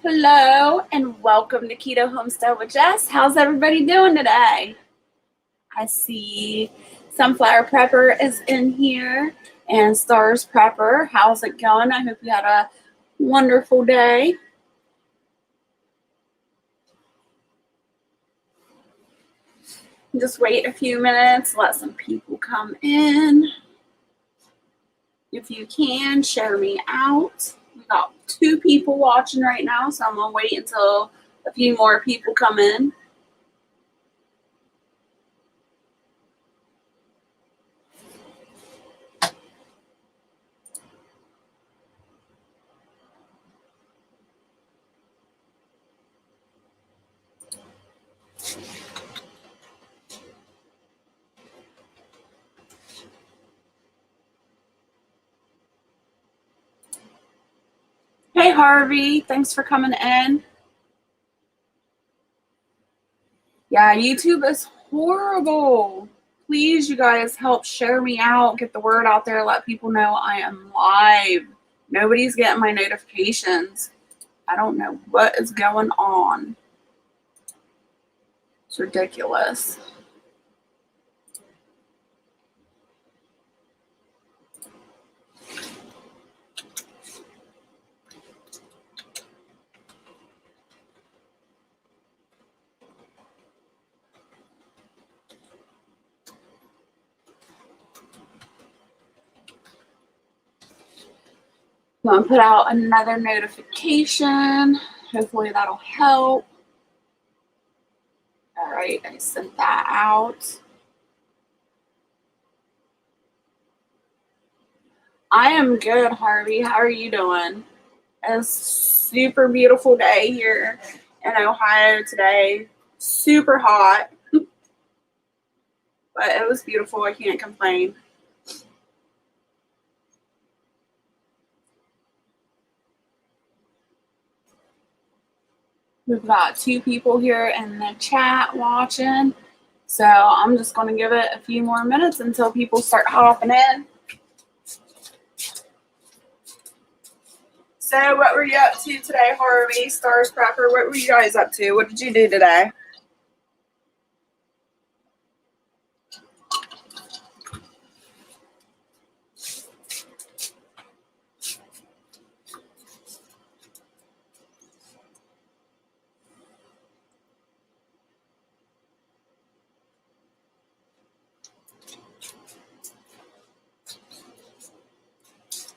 Hello and welcome to Keto Homestead with Jess. How's everybody doing today? I see Sunflower Prepper is in here and Stars Prepper. How's it going? I hope you had a wonderful day. Just wait a few minutes, let some people come in. If you can, share me out. We got 2 people watching right now, so I'm going to wait until a few more people come in. Hey Harvey, thanks for coming in. Yeah, YouTube is horrible. Please, you guys, help share me out, get the word out there, let people know I am live. Nobody's getting my notifications. I don't know what is going on. It's ridiculous. I'm going to put out another notification. Hopefully that'll help. All right, I sent that out. I am good, Harvey. How are you doing? It's a super beautiful day here in Ohio today. Super hot, but it was beautiful. I can't complain. We've got 2 people here in the chat watching, so I'm just going to give it a few more minutes until people start hopping in. So what were you up to today, Harvey, Stars Prepper? What were you guys up to? What did you do today?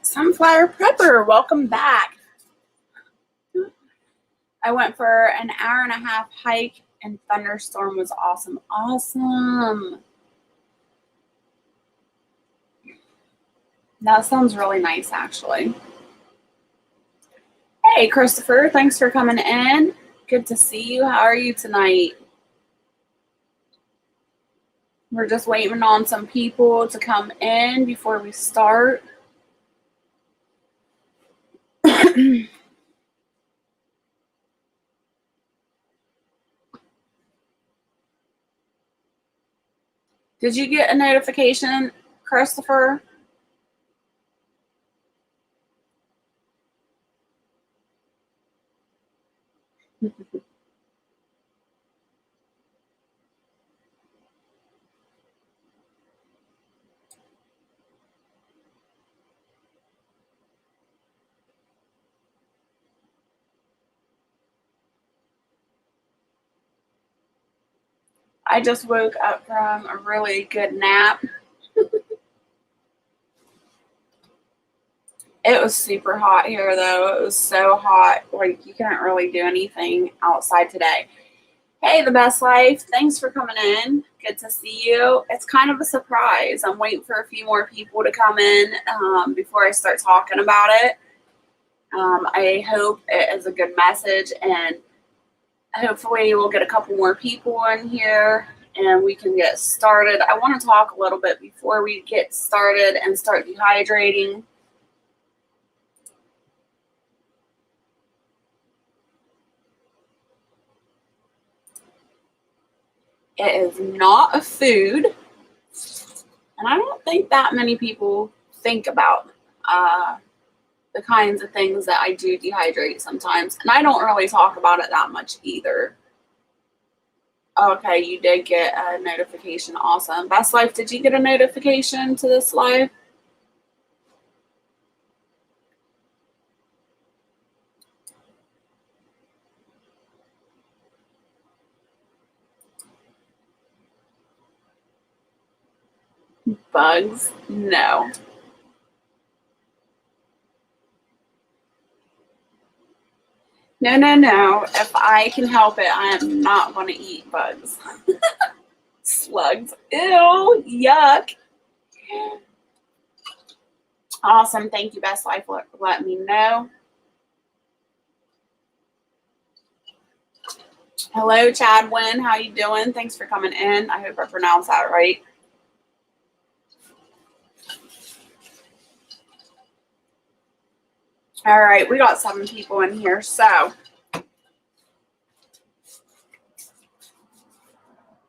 Sunflower Prepper, welcome back. I went for an hour-and-a-half hike and thunderstorm was awesome. Awesome. That sounds really nice, actually. Hey, Christopher, thanks for coming in. Good to see you. How are you tonight? We're just waiting on some people to come in before we start. Did you get a notification, Christopher? I just woke up from a really good nap. It was super hot here, though. It was so hot, like you couldn't really do anything outside today. Hey, The Best Life, thanks for coming in. Good to see you. It's kind of a surprise. I'm waiting for a few more people to come in before I start talking about it. I hope it is a good message, and hopefully we'll get a couple more people in here and we can get started. I want to talk a little bit before we get started and start dehydrating. It is not a food, and I don't think that many people think about the kinds of things that I do dehydrate sometimes. And I don't really talk about it that much either. Okay, you did get a notification. Awesome. Best Life, did you get a notification to this live? Bugs? No. No. If I can help it, I am not going to eat bugs. Slugs. Ew. Yuck. Awesome. Thank you, Best Life. Let me know. Hello, Chadwin. How you doing? Thanks for coming in. I hope I pronounced that right. All right, we got 7 people in here. So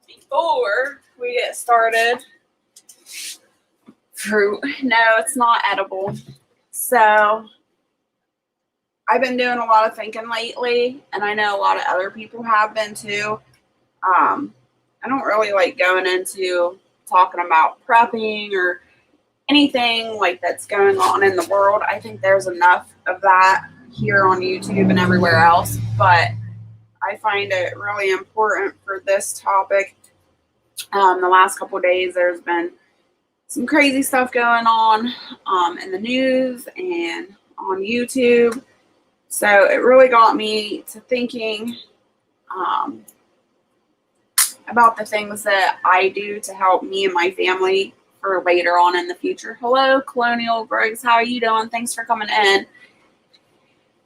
before we get started, fruit. No, it's not edible. So I've been doing a lot of thinking lately, and I know a lot of other people have been too. I don't really like going into talking about prepping or anything like that's going on in the world. I think there's enough of that here on YouTube and everywhere else, but I find it really important for this topic. The last couple of days, there's been some crazy stuff going on in the news and on YouTube. So it really got me to thinking about the things that I do to help me and my family for later on in the future. Hello, Colonial Briggs. How are you doing? Thanks for coming in.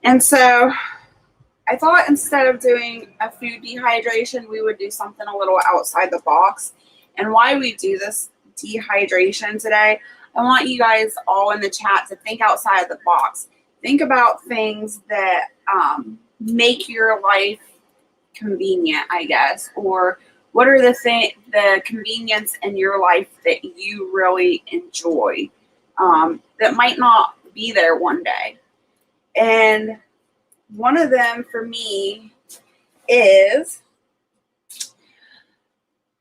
And so I thought instead of doing a food dehydration, we would do something a little outside the box. And why we do this dehydration today, I want you guys all in the chat to think outside the box. Think about things that make your life convenient, I guess, or what are the convenience in your life that you really enjoy that might not be there one day? And one of them for me is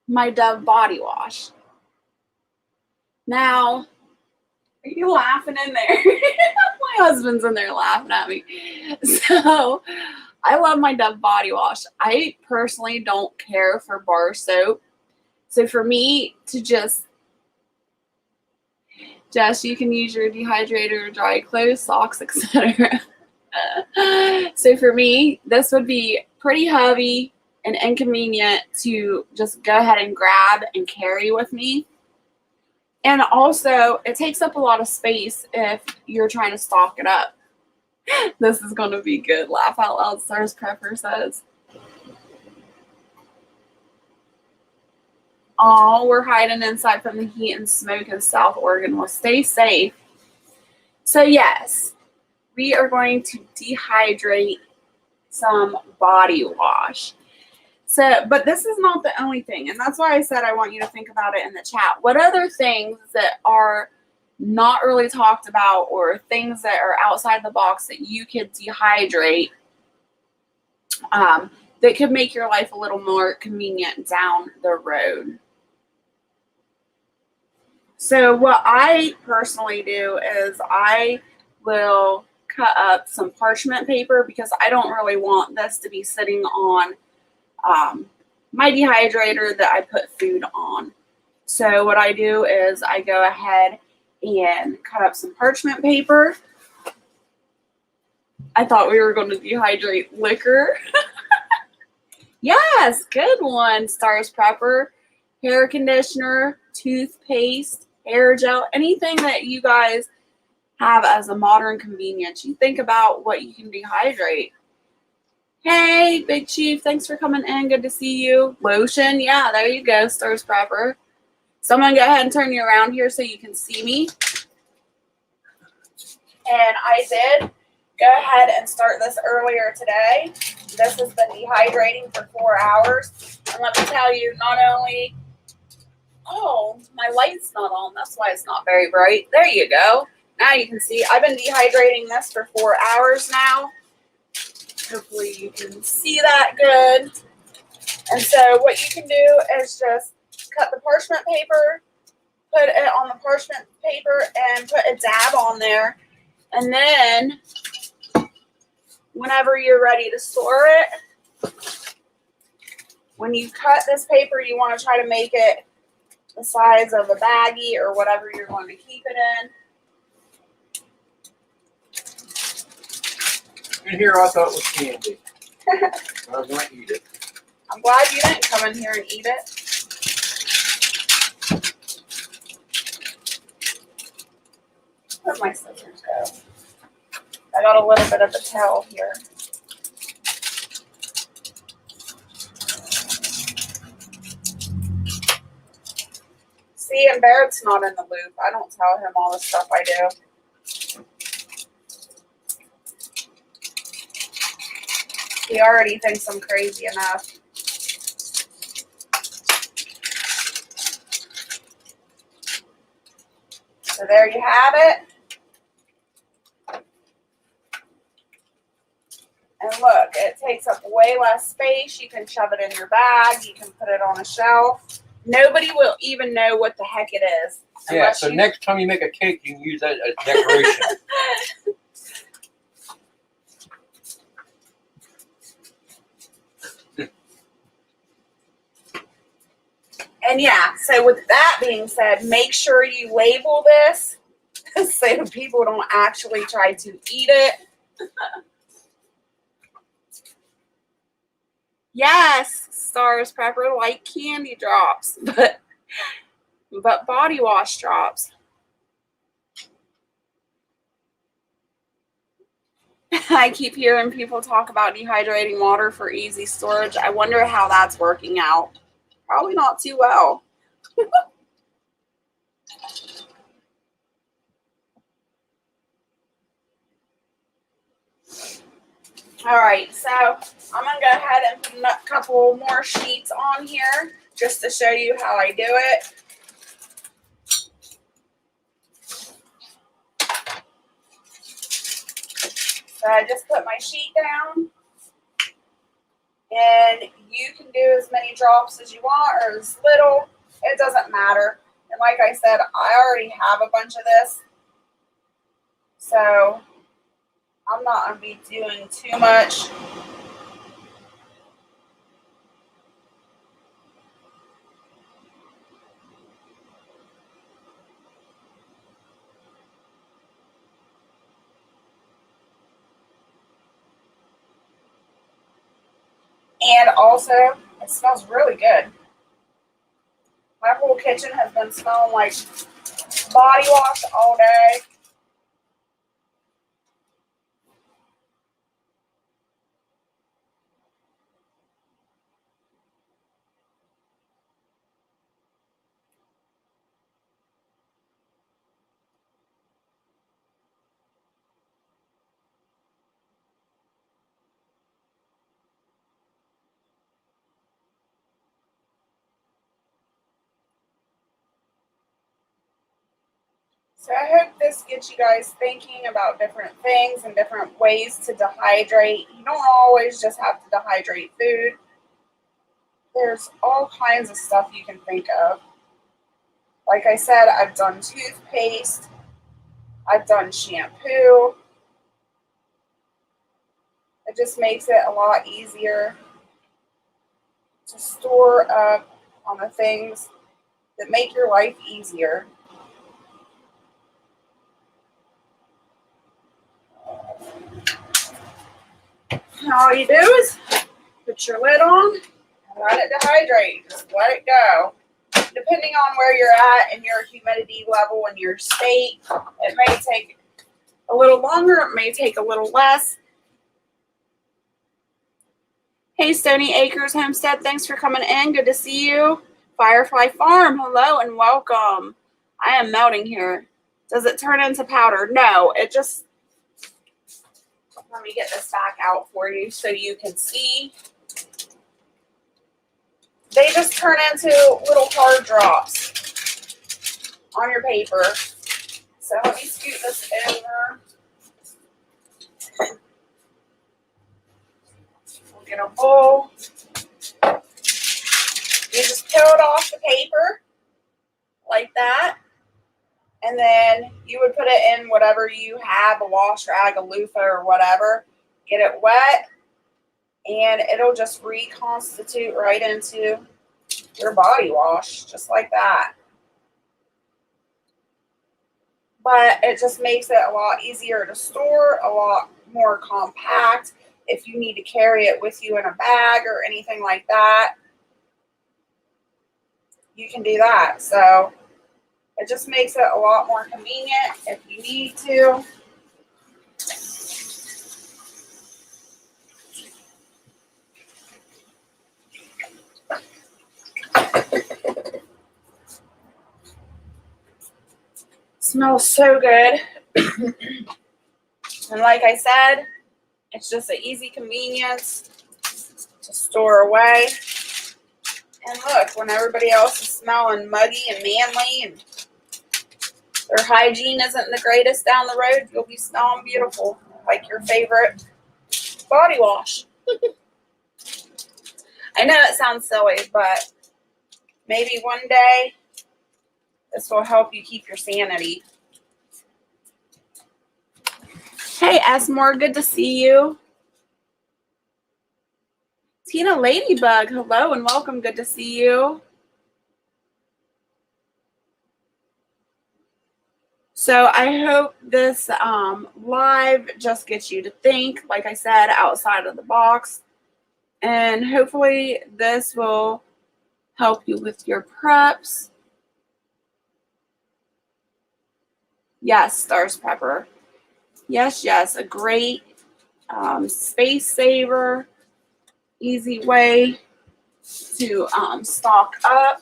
my Dove body wash. Now, are you laughing in there? My husband's in there laughing at me. So I love my Dove body wash. I personally don't care for bar soap. So for me to Jess, you can use your dehydrator, dry clothes, socks, etc. So for me, this would be pretty heavy and inconvenient to just go ahead and grab and carry with me. And also, it takes up a lot of space if you're trying to stock it up. This is going to be good. Laugh out loud, Stars Prepper says. Oh, we're hiding inside from the heat and smoke in South Oregon. Well, stay safe. So, yes, we are going to dehydrate some body wash. So, but this is not the only thing. And that's why I said I want you to think about it in the chat. What other things that are not really talked about or things that are outside the box that you could dehydrate that could make your life a little more convenient down the road? So what I personally do is I will cut up some parchment paper because I don't really want this to be sitting on my dehydrator that I put food on. So what I do is I go ahead and cut up some parchment paper. I thought we were going to dehydrate liquor. Yes, good one, Stars Prepper. Hair conditioner, toothpaste, hair gel, anything that you guys have as a modern convenience. You think about what you can dehydrate. Hey, Big Chief, thanks for coming in. Good to see you. Lotion, yeah, there you go, Stars Prepper. Someone go ahead and turn you around here so you can see me. And I did go ahead and start this earlier today. This has been dehydrating for 4 hours. And let me tell you, not only, oh, my light's not on. That's why it's not very bright. There you go. Now you can see I've been dehydrating this for 4 hours now. Hopefully you can see that good. And so what you can do is just cut the parchment paper, put it on the parchment paper, and put a dab on there. And then whenever you're ready to store it, when you cut this paper, you want to try to make it the size of a baggie or whatever you're going to keep it in. In here, I thought it was candy. I was going to eat it. I'm glad you didn't come in here and eat it. Where'd my scissors go? I got a little bit of a tail here. See, and Barrett's not in the loop. I don't tell him all the stuff I do. He already thinks I'm crazy enough. So there you have it. And look, it takes up way less space. You can shove it in your bag. You can put it on a shelf. Nobody will even know what the heck it is. Yeah, so next time you make a cake, you can use that as decoration. And yeah, so with that being said, make sure you label this so people don't actually try to eat it. Yes, Stars Pepper like candy drops, but body wash drops. I keep hearing people talk about dehydrating water for easy storage. I wonder how that's working out. Probably not too well. All right, so I'm going to go ahead and put a couple more sheets on here just to show you how I do it. So I just put my sheet down, and you can do as many drops as you want or as little. It doesn't matter. And like I said, I already have a bunch of this, so I'm not going to be doing too much. And also, it smells really good. My whole kitchen has been smelling like body wash all day. So I hope this gets you guys thinking about different things and different ways to dehydrate. You don't always just have to dehydrate food. There's all kinds of stuff you can think of. Like I said, I've done toothpaste. I've done shampoo. It just makes it a lot easier to store up on the things that make your life easier. And all you do is put your lid on and let it dehydrate. Just let it go. Depending on where you're at and your humidity level in your state, it may take a little longer, it may take a little less. Hey, Stony Acres Homestead, thanks for coming in. Good to see you. Firefly Farm, hello and welcome. I am melting here. Does it turn into powder? No, it just... Let me get this back out for you so you can see. They just turn into little hard drops on your paper. So let me scoot this over. We'll get a bowl. You just peel it off the paper like that. And then you would put it in whatever you have, a wash rag, a loofah, or whatever. Get it wet, and it'll just reconstitute right into your body wash, just like that. But it just makes it a lot easier to store, a lot more compact. If you need to carry it with you in a bag or anything like that, you can do that. So it just makes it a lot more convenient if you need to. Smells so good. And like I said, it's just an easy convenience to store away. And look, when everybody else is smelling muggy and manly and their hygiene isn't the greatest down the road, you'll be smelling beautiful, like your favorite body wash. I know it sounds silly, but maybe one day this will help you keep your sanity. Hey, Esmore, good to see you. Tina Ladybug, hello and welcome. Good to see you. So I hope this live just gets you to think, like I said, outside of the box. And hopefully this will help you with your preps. Yes, Stars Pepper. Yes, yes, a great space saver, easy way to stock up.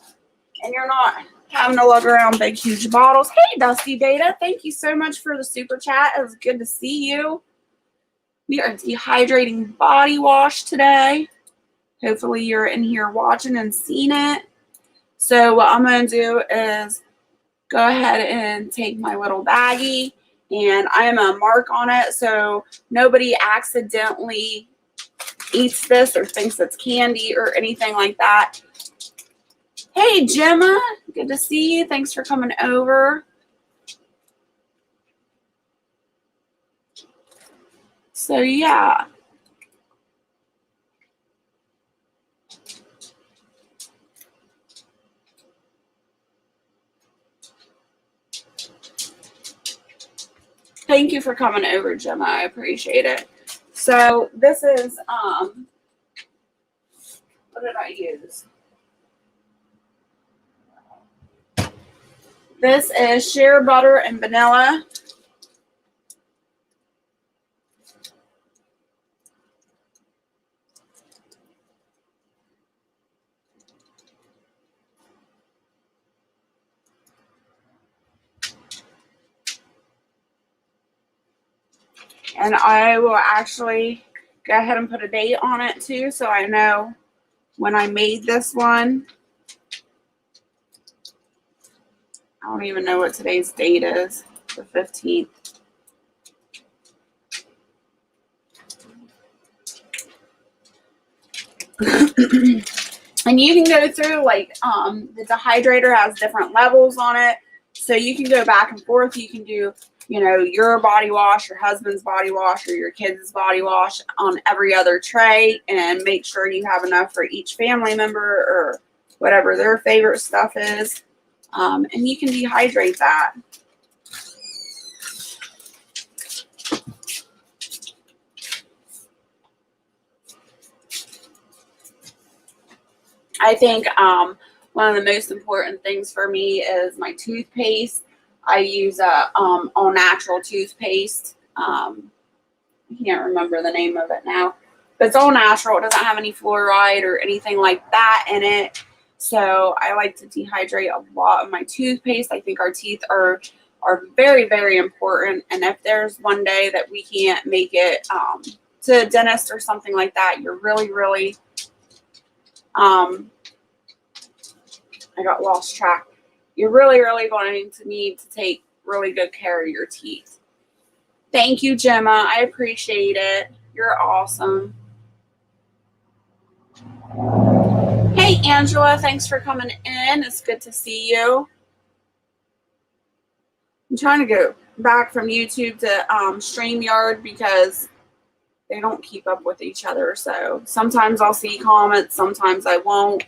And you're not having to lug around big, huge bottles. Hey, Dusty Data, thank you so much for the super chat. It was good to see you. We are dehydrating body wash today. Hopefully you're in here watching and seeing it. So what I'm going to do is go ahead and take my little baggie, and I'm going to mark on it so nobody accidentally eats this or thinks it's candy or anything like that. Hey, Gemma, good to see you. Thanks for coming over. So, yeah. Thank you for coming over, Gemma. I appreciate it. So, this is, what did I use? This is shea butter and vanilla. And I will actually go ahead and put a date on it too, so I know when I made this one. I don't even know what today's date is, the 15th. And you can go through, like, the dehydrator has different levels on it. So you can go back and forth. You can do, you know, your body wash, your husband's body wash, or your kids' body wash on every other tray, and make sure you have enough for each family member or whatever their favorite stuff is. And you can dehydrate that. I think one of the most important things for me is my toothpaste. I use a all natural toothpaste. I can't remember the name of it now, but it's all natural. It doesn't have any fluoride or anything like that in it. So I like to dehydrate a lot of my toothpaste. I think our teeth are very, very important. And if there's one day that we can't make it to a dentist or something like that, you're really, really I got lost track. You're really, really going to need to take really good care of your teeth. Thank you, Gemma. I appreciate it. You're awesome. Hey, Angela. Thanks for coming in. It's good to see you. I'm trying to go back from YouTube to StreamYard because they don't keep up with each other. So sometimes I'll see comments, sometimes I won't.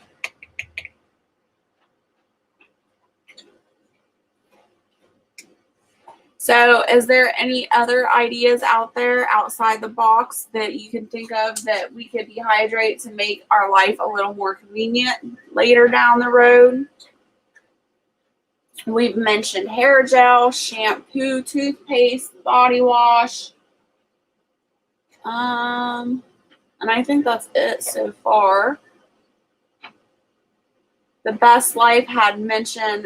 So is there any other ideas out there outside the box that you can think of that we could dehydrate to make our life a little more convenient later down the road? We've mentioned hair gel, shampoo, toothpaste, body wash. And I think that's it so far. The Best Life had mentioned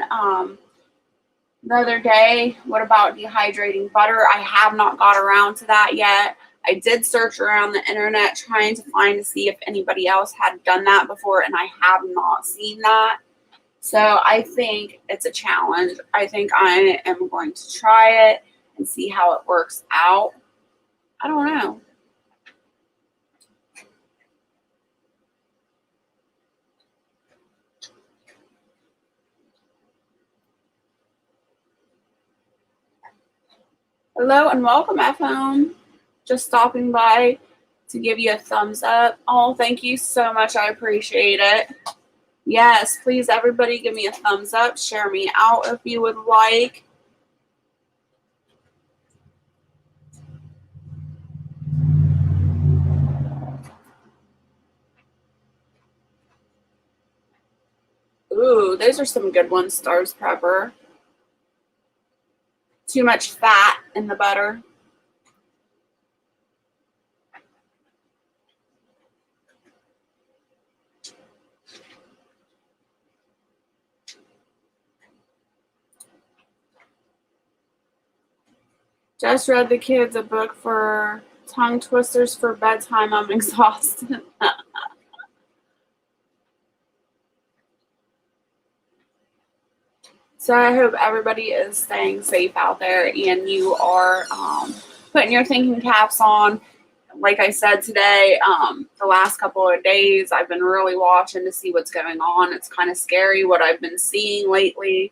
the other day, what about dehydrating butter? I have not got around to that yet. I did search around the internet trying to see if anybody else had done that before, and I have not seen that. So I think it's a challenge. I think I am going to try it and see how it works out. I don't know. Hello and welcome, iPhone. Just stopping by to give you a thumbs up. Oh, thank you so much. I appreciate it. Yes, please, everybody, give me a thumbs up. Share me out if you would like. Ooh, those are some good ones, Stars Pepper. Too much fat in the butter. Just read the kids a book for tongue twisters for bedtime. I'm exhausted. So I hope everybody is staying safe out there and you are putting your thinking caps on. Like I said today, the last couple of days, I've been really watching to see what's going on. It's kind of scary what I've been seeing lately.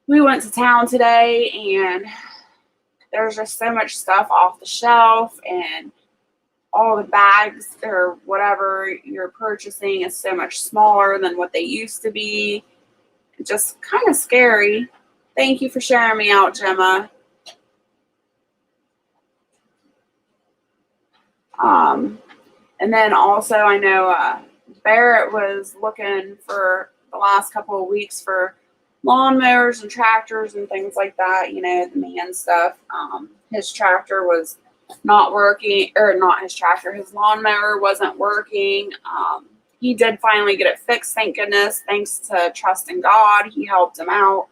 We went to town today and there's just so much stuff off the shelf, and all the bags or whatever you're purchasing is so much smaller than what they used to be. Just kind of scary. Thank you for sharing me out, Gemma. And then also I know Barrett was looking for the last couple of weeks for lawnmowers and tractors and things like that, you know, the man stuff. His tractor was not working, or not his tractor, his lawnmower wasn't working. He did finally get it fixed, thank goodness, thanks to trusting God. He helped him out,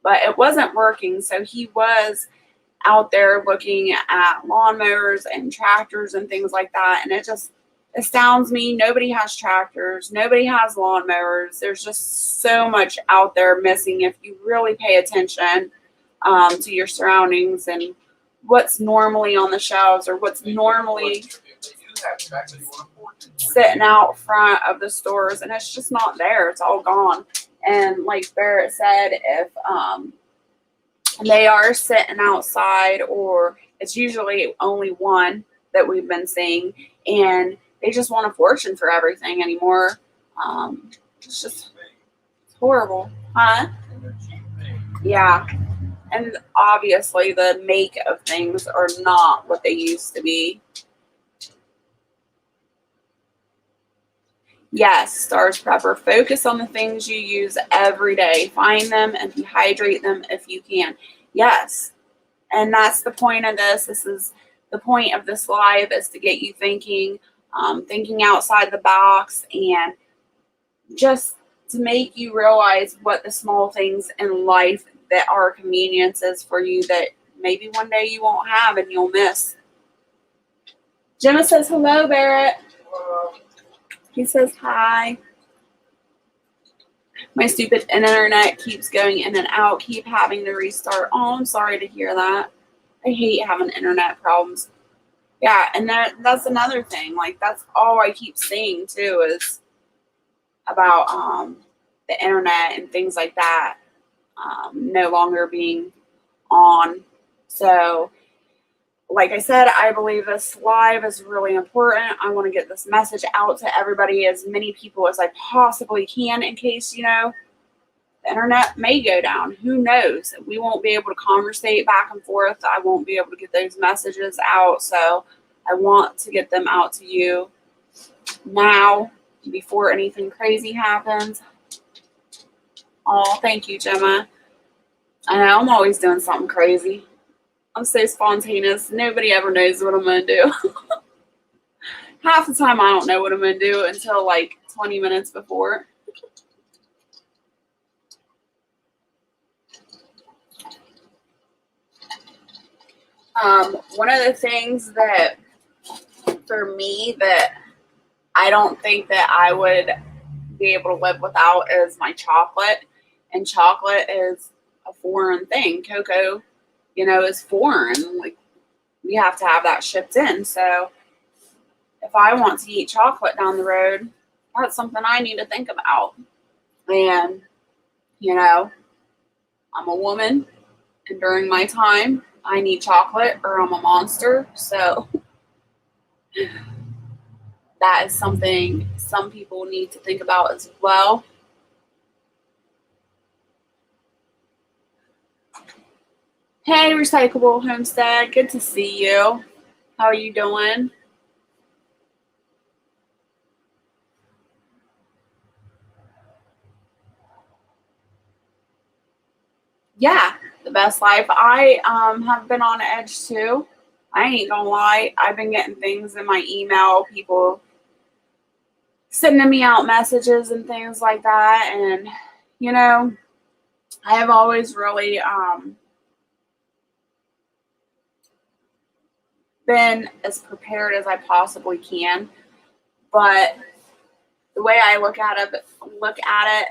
but it wasn't working. So he was out there looking at lawnmowers and tractors and things like that. And it just astounds me. Nobody has tractors. Nobody has lawnmowers. There's just so much out there missing if you really pay attention to your surroundings and what's normally on the shelves or what's normally sitting out front of the stores, and it's just not there. It's all gone. And like Barrett said, if they are sitting outside, or it's usually only one that we've been seeing, and they just want a fortune for everything anymore. It's just horrible, huh? Yeah. And obviously the make of things are not what they used to be. Yes, Stars Prepper, focus on the things you use every day. Find them and dehydrate them if you can. Yes, and that's the point of this. This is the point of this live, is to get you thinking, thinking outside the box, and just to make you realize what the small things in life that are conveniences for you that maybe one day you won't have and you'll miss. Gemma says hello, Barrett. He says hi. My stupid internet keeps going in and out, keep having to restart. Oh, I'm sorry to hear that. I hate having internet problems. Yeah, and that's another thing. Like, that's all I keep seeing too is about the internet and things like that no longer being on. So, like I said, I believe this live is really important. I want to get this message out to everybody, as many people as I possibly can, in case, the internet may go down. Who knows? We won't be able to conversate back and forth. I won't be able to get those messages out. So I want to get them out to you now before anything crazy happens. Oh, thank you, Gemma. I know I'm always doing something crazy. I'm so spontaneous. Nobody ever knows what I'm going to do. Half the time I don't know what I'm going to do until like 20 minutes before. One of the things that, for me, that I don't think that I would be able to live without is my chocolate. And chocolate is a foreign thing. Cocoa, is foreign. Like, we have to have that shipped in. So if I want to eat chocolate down the road, that's something I need to think about. And, I'm a woman, and during my time, I need chocolate or I'm a monster. So that is something some people need to think about as well. Hey, Recyclable Homestead, good to see you. How are you doing? Yeah, the best life. I have been on edge too. I ain't gonna lie. I've been getting things in my email, people sending me out messages and things like that. And, I have always really been as prepared as I possibly can. But the way I look at it,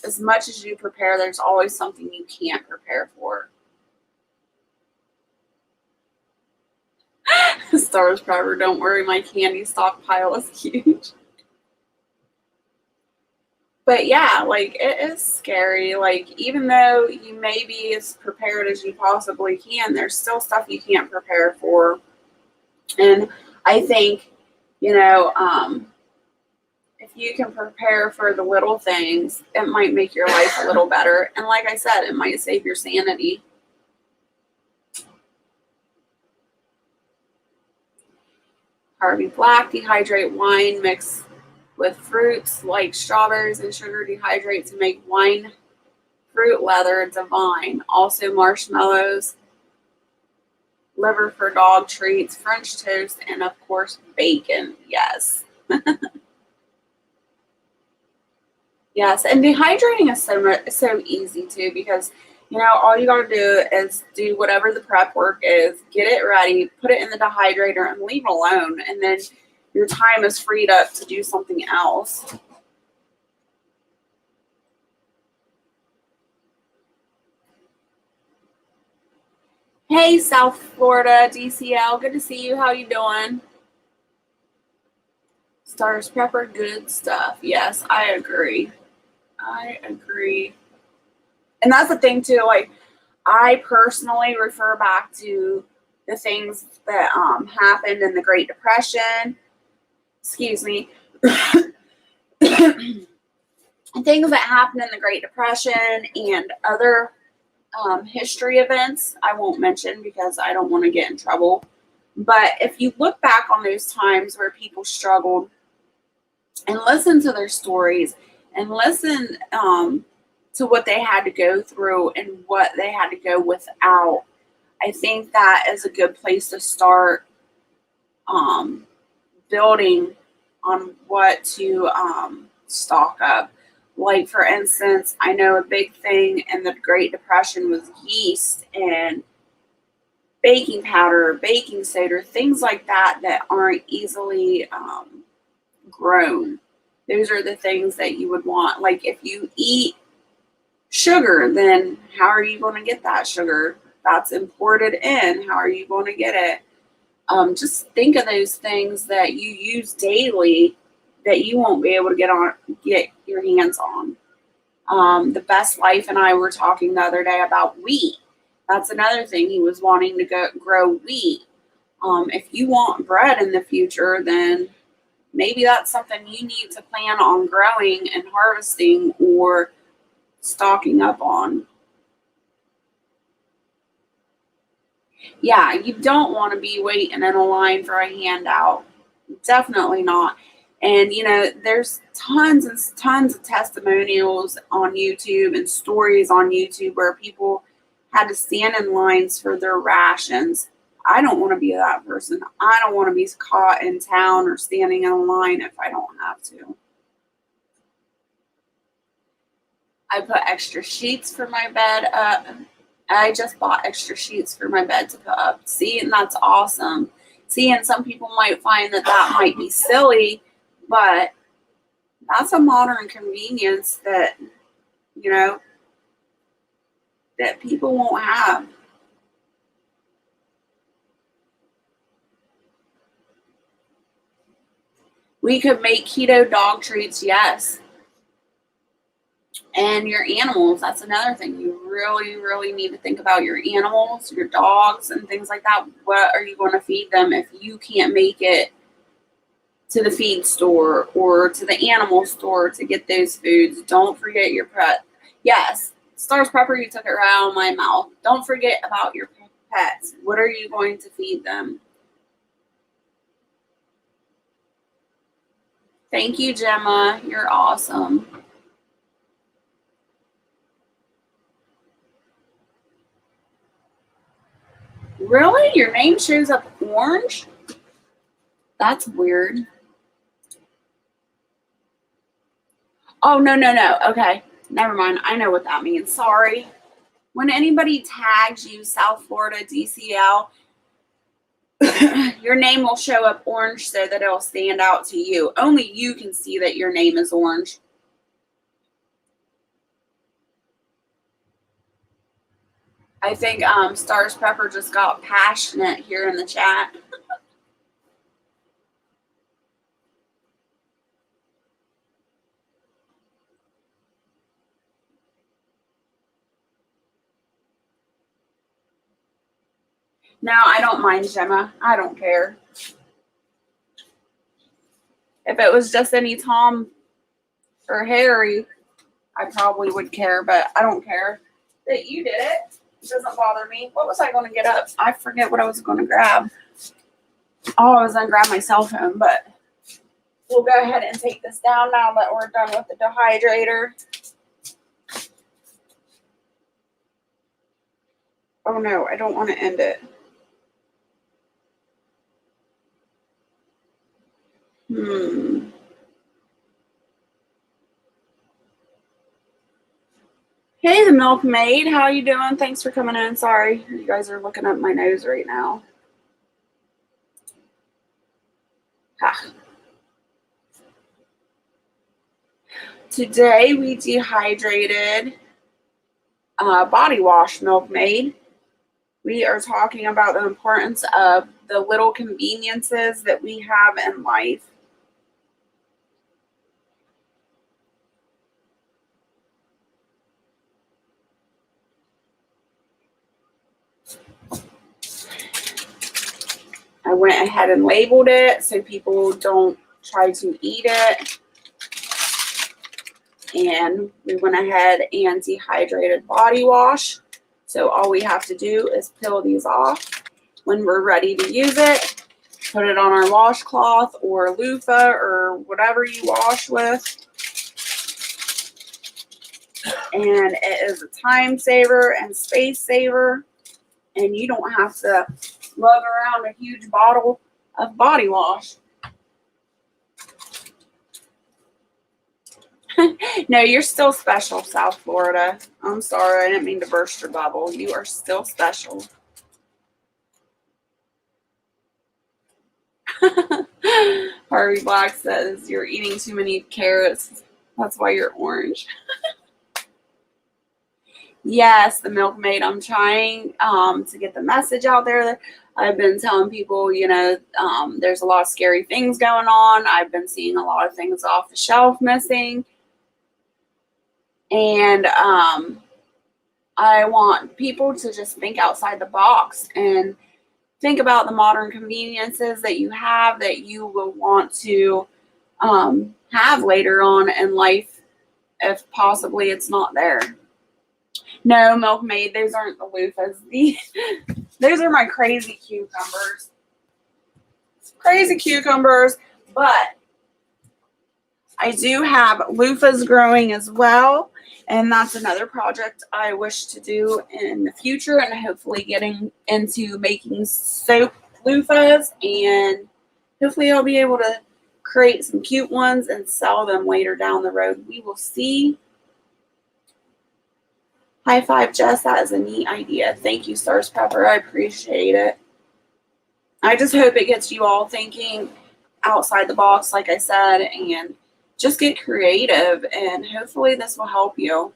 as much as you prepare, there's always something you can't prepare for. Stars forever, don't worry, my candy stockpile is huge. But yeah, like, it is scary. Like, even though you may be as prepared as you possibly can, there's still stuff you can't prepare for. And I think, if you can prepare for the little things, it might make your life a little better. And like I said, it might save your sanity. Harvey Black, dehydrate wine, mix with fruits like strawberries and sugar, dehydrate to make wine fruit leather divine. Also marshmallows, liver for dog treats, French toast, and of course bacon. Yes. Yes, and dehydrating is so easy too, because all you gotta do is do whatever the prep work is, get it ready, put it in the dehydrator, and leave it alone, and then your time is freed up to do something else. Hey, South Florida, DCL, good to see you. How you doing? Stars Pepper, good stuff. Yes, I agree. And that's the thing too, like, I personally refer back to the things that happened in the Great Depression. Excuse me. Things that happened in the Great Depression and other history events I won't mention because I don't want to get in trouble. But if you look back on those times where people struggled and listen to their stories and listen to what they had to go through and what they had to go without, I think that is a good place to start building on what to stock up. Like, for instance, I know a big thing in the Great Depression was yeast and baking powder, baking soda, things like that that aren't easily grown. Those are the things that you would want. Like if you eat sugar, then how are you going to get that sugar? That's imported in. How are you going to get it? Just think of those things that you use daily that you won't be able to get your hands on. The Best Life and I were talking the other day about wheat. That's another thing. He was wanting to grow wheat. If you want bread in the future, then maybe that's something you need to plan on growing and harvesting or stocking up on. Yeah, you don't want to be waiting in a line for a handout. Definitely not. And there's tons and tons of testimonials on YouTube and stories on YouTube where people had to stand in lines for their rations. I don't want to be that person. I don't want to be caught in town or standing in a line if I don't have to. I put extra sheets for my bed up. I just bought extra sheets for my bed to put up. See, and that's awesome. See, and some people might find that might be silly, but that's a modern convenience that, that people won't have. We could make keto dog treats, yes. And your animals, that's another thing. You really, really need to think about your animals, your dogs, and things like that. What are you going to feed them if you can't make it to the feed store or to the animal store to get those foods? Don't forget your pet. Yes, Stars Pepper, you took it right out of my mouth. Don't forget about your pets. What are you going to feed them? Thank you, Gemma. You're awesome. Really? Your name shows up orange? That's weird. Oh, no. Okay. Never mind. I know what that means. Sorry. When anybody tags you, South Florida, DCL, your name will show up orange so that it'll stand out to you. Only you can see that your name is orange. I think Stars Pepper just got passionate here in the chat. No, I don't mind, Gemma. I don't care. If it was just any Tom or Harry, I probably would care, but I don't care that you did it. It doesn't bother me. What was I going to get up? I forget what I was going to grab. Oh, I was going to grab my cell phone, but we'll go ahead and take this down now that we're done with the dehydrator. Oh no, I don't want to end it. Hey, the milkmaid. How you doing? Thanks for coming in. Sorry, you guys are looking up my nose right now. Today we dehydrated body wash, milkmaid. We are talking about the importance of the little conveniences that we have in life. I went ahead and labeled it so people don't try to eat it. And we went ahead and dehydrated body wash. So all we have to do is peel these off. When we're ready to use it, put it on our washcloth or loofah or whatever you wash with. And it is a time saver and space saver. And you don't have to lug around a huge bottle of body wash. No, you're still special, South Florida. I'm sorry, I didn't mean to burst your bubble. You are still special. Harvey Black says you're eating too many carrots. That's why you're orange. Yes, the milkmaid. I'm trying to get the message out there. I've been telling people, there's a lot of scary things going on. I've been seeing a lot of things off the shelf missing. And I want people to just think outside the box and think about the modern conveniences that you have that you will want to have later on in life if possibly it's not there. No, milkmaid, those aren't the loofahs. Those are my crazy cucumbers. Crazy cucumbers, but I do have loofahs growing as well, and that's another project I wish to do in the future, and hopefully getting into making soap loofahs, and hopefully I'll be able to create some cute ones and sell them later down the road. We will see. High five, Jess. That is a neat idea. Thank you, Stars Pepper. I appreciate it. I just hope it gets you all thinking outside the box, like I said, and just get creative, and hopefully this will help you.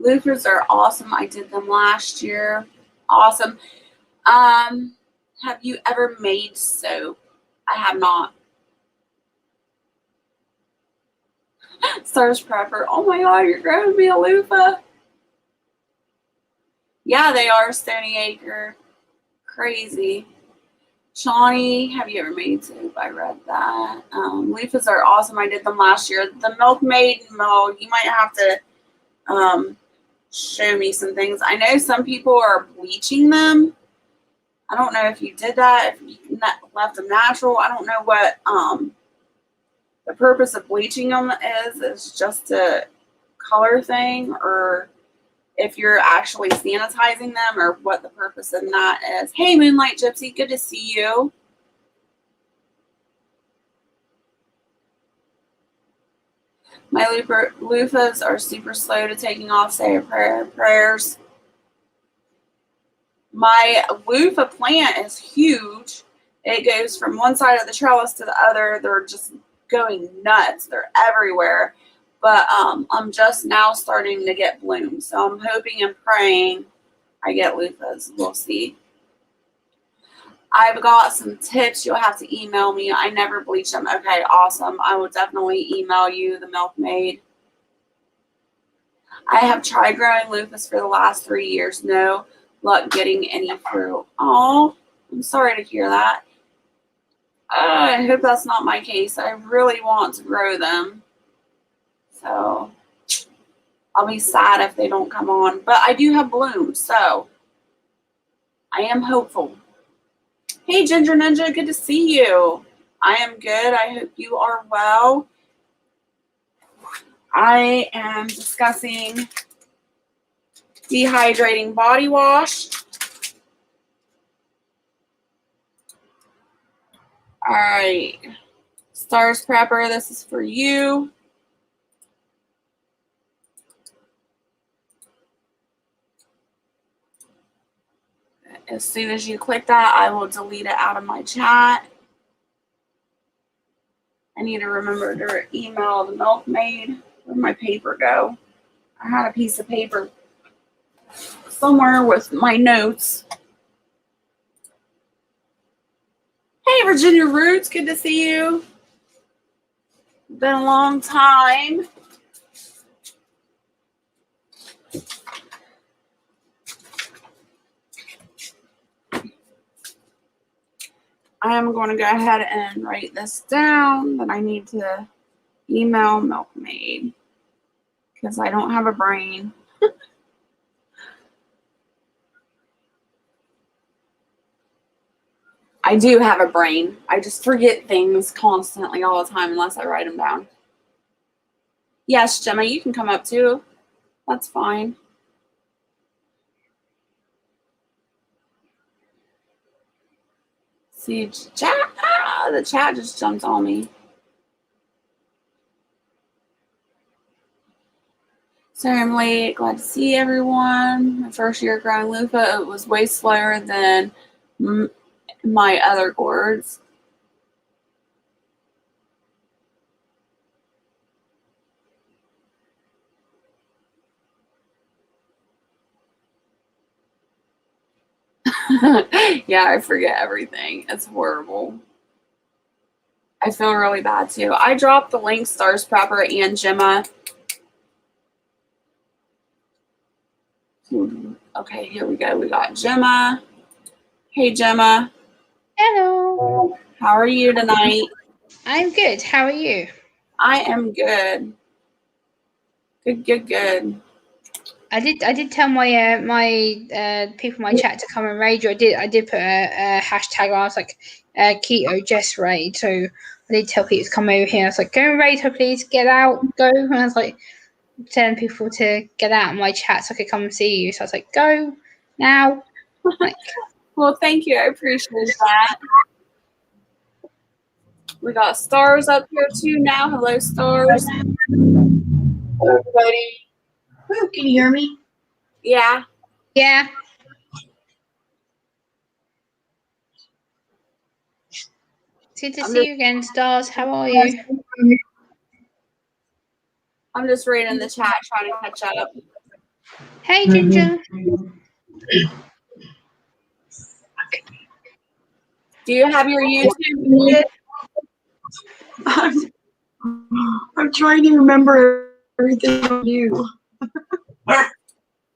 Loofahs are awesome. I did them last year. Awesome. Have you ever made soap? I have not. Stars Prepper. Oh my God, you're growing me a loofah. Yeah, they are, Stony Acre. Crazy. Shawnee, have you ever made soap? I read that. Loofahs are awesome. I did them last year. The milkmaid, well, you might have to show me some things. I know some people are bleaching them. I don't know if you did that, if you left them natural. I don't know what the purpose of bleaching them is just a color thing, or if you're actually sanitizing them, or what the purpose of that is. Hey, Moonlight Gypsy, good to see you. My loofahs are super slow to taking off. Say a prayer. Prayers. My loofah plant is huge. It goes from one side of the trellis to the other. They're just going nuts. They're everywhere. But I'm just now starting to get blooms. So I'm hoping and praying I get loofahs. We'll see. I've got some tips. You'll have to email me. I never bleach them. Okay, awesome. I will definitely email you, the milkmaid. I have tried growing loofahs for the last 3 years. No luck getting any fruit. Oh, I'm sorry to hear that. I hope that's not my case. I really want to grow them. So I'll be sad if they don't come on. But I do have blooms, so I am hopeful. Hey, Ginger Ninja, good to see you. I am good. I hope you are well. I am discussing dehydrating body wash. All right. Stars Prepper, this is for you. As soon as you click that, I will delete it out of my chat. I need to remember to email the milkmaid. Where'd my paper go? I had a piece of paper somewhere with my notes. Hey, Virginia Roots, good to see you. Been a long time. I am going to go ahead and write this down that I need to email milkmaid because I don't have a brain. I do have a brain. I just forget things constantly all the time unless I write them down. Yes, Gemma, you can come up too. That's fine. See, chat. The chat just jumped on me. Sorry I'm late. Glad to see everyone. My first year growing loofah, it was way slower than my other gourds. Yeah, I forget everything. It's horrible. I feel really bad too. I dropped the link, Stars Prepper and Gemma. Okay, here we go. We got Gemma. Hey, Gemma. Hello. How are you tonight? I'm good. How are you? I am good. Good. I did tell my people in my chat to come and raid you. I did put a hashtag on. I was like keto Jess raid. So I did tell people to come over here. I was like, go and raid her, please. Get out, go. And I was like telling people to get out of my chat so I could come and see you. So I was like, go now. Like, Well, thank you. I appreciate that. We got Stars up here too now. Hello, Stars. Hello, everybody. Woo, can you hear me? Yeah. yeah. Good to see you again, Stars. How are you? I'm just reading the chat, trying to catch up. Hey, Ginger. Do you have your YouTube muted? I'm trying to remember everything I do.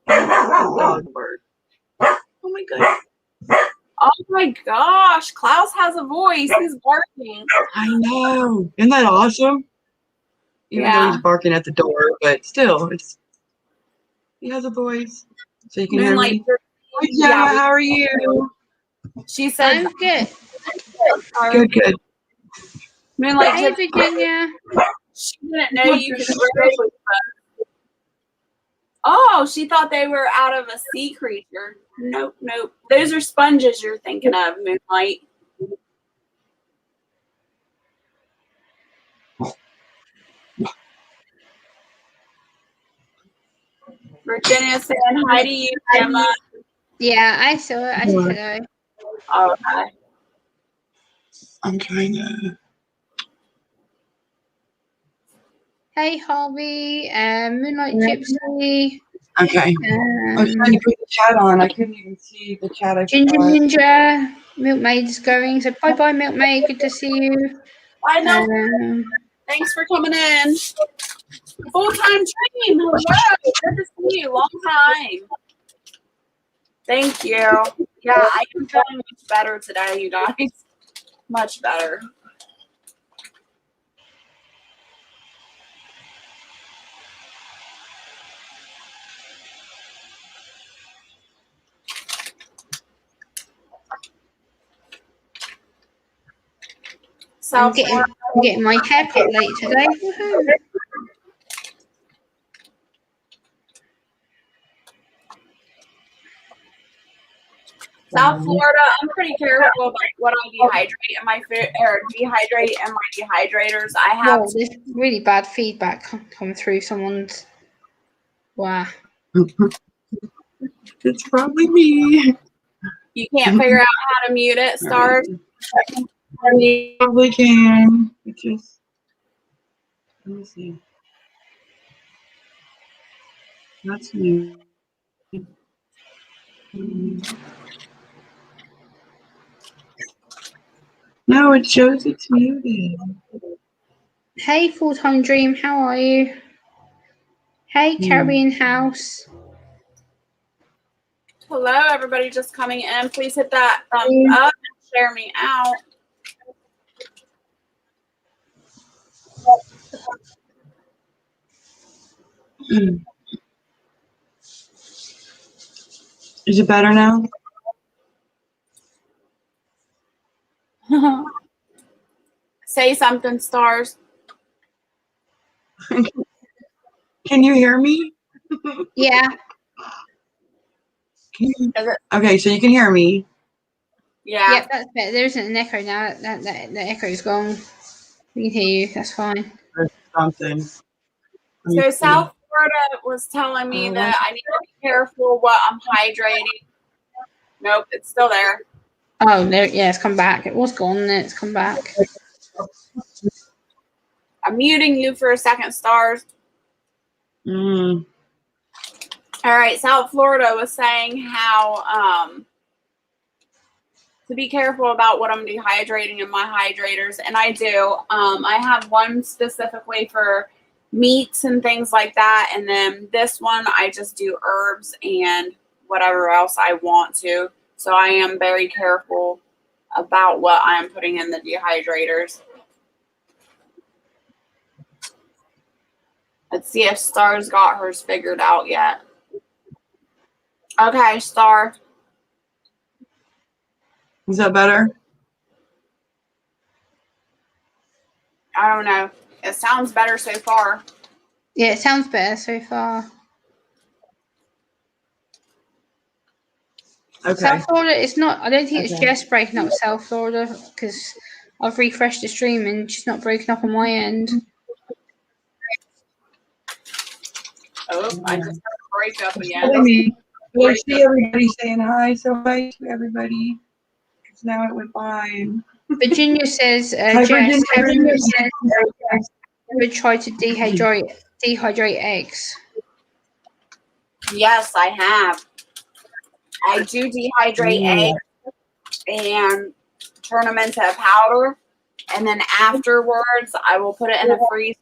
Oh my god. Oh my gosh, Klaus has a voice. He's barking. I know. Isn't that awesome? Even though he's barking at the door, but still, he has a voice. So you can Moonlight. hear me. Hi, Gemma, how are you? She said, I'm good. Good. Moonlight. Hey, Virginia. She didn't know you could grow. Oh, she thought they were out of a sea creature. Nope. Those are sponges you're thinking of, Moonlight. Virginia saying hi to you, Gemma. Yeah, I saw it. I said hello. Oh, okay. I'm trying to. Hey, Harvey. Moonlight Gypsy. Okay. I was trying to put the chat on. I couldn't even see the chat. Ginger Ninja. Milkmaid's going. So bye, Milkmaid. Good to see you. I know. Thanks for coming in. Full-time training. Hello. Good to see you. Long time. Thank you. Yeah, I am feeling much better today, you guys. Much better. I'm getting my haircut late today. Woohoo. South Florida, I'm pretty careful about what I dehydrate in my food or dehydrate in my dehydrators. I have there's really bad feedback come through someone's. Wow. It's probably me. You can't figure out how to mute it, Stars. I probably can. It just let me see. That's new. No, it shows it's muted. Hey, Full-Time Dream. How are you? Hey, Caribbean House. Hello, everybody just coming in. Please hit that thumbs up and share me out. Is it better now? Say something, Stars. Can you hear me? Yeah. Okay, so you can hear me. Yeah. Yep, that's better. There isn't an echo now. The echo's gone. We can hear you. That's fine. There's something. Let me So see. South Florida was telling me that I need to be careful what I'm hydrating. Nope, it's still there. Oh, there. Yeah, it's come back. It was gone, and then it's come back. I'm muting you for a second, Stars. Mm. All right, South Florida was saying how to be careful about what I'm dehydrating in my hydrators, and I do. I have one specifically for meats and things like that, and then this one I just do herbs and whatever else I want to. So I am very careful about what I am putting in the dehydrators. Let's see if Star's got hers figured out yet. Okay, Star. Is that better? I don't know. It sounds better so far. Yeah, it sounds better so far. Okay. South Florida, it's not. I don't think it's Okay. just breaking up South Florida because I've refreshed the stream and she's not breaking up on my end. Oh, I just had a breakup again. Let me see everybody saying hi. So hi to everybody. Because now it went fine. Virginia says, Hi, Jess, have Virginia. you ever tried to dehydrate eggs? Yes, I have. I do dehydrate eggs and turn them into a powder. And then afterwards, I will put it in the freezer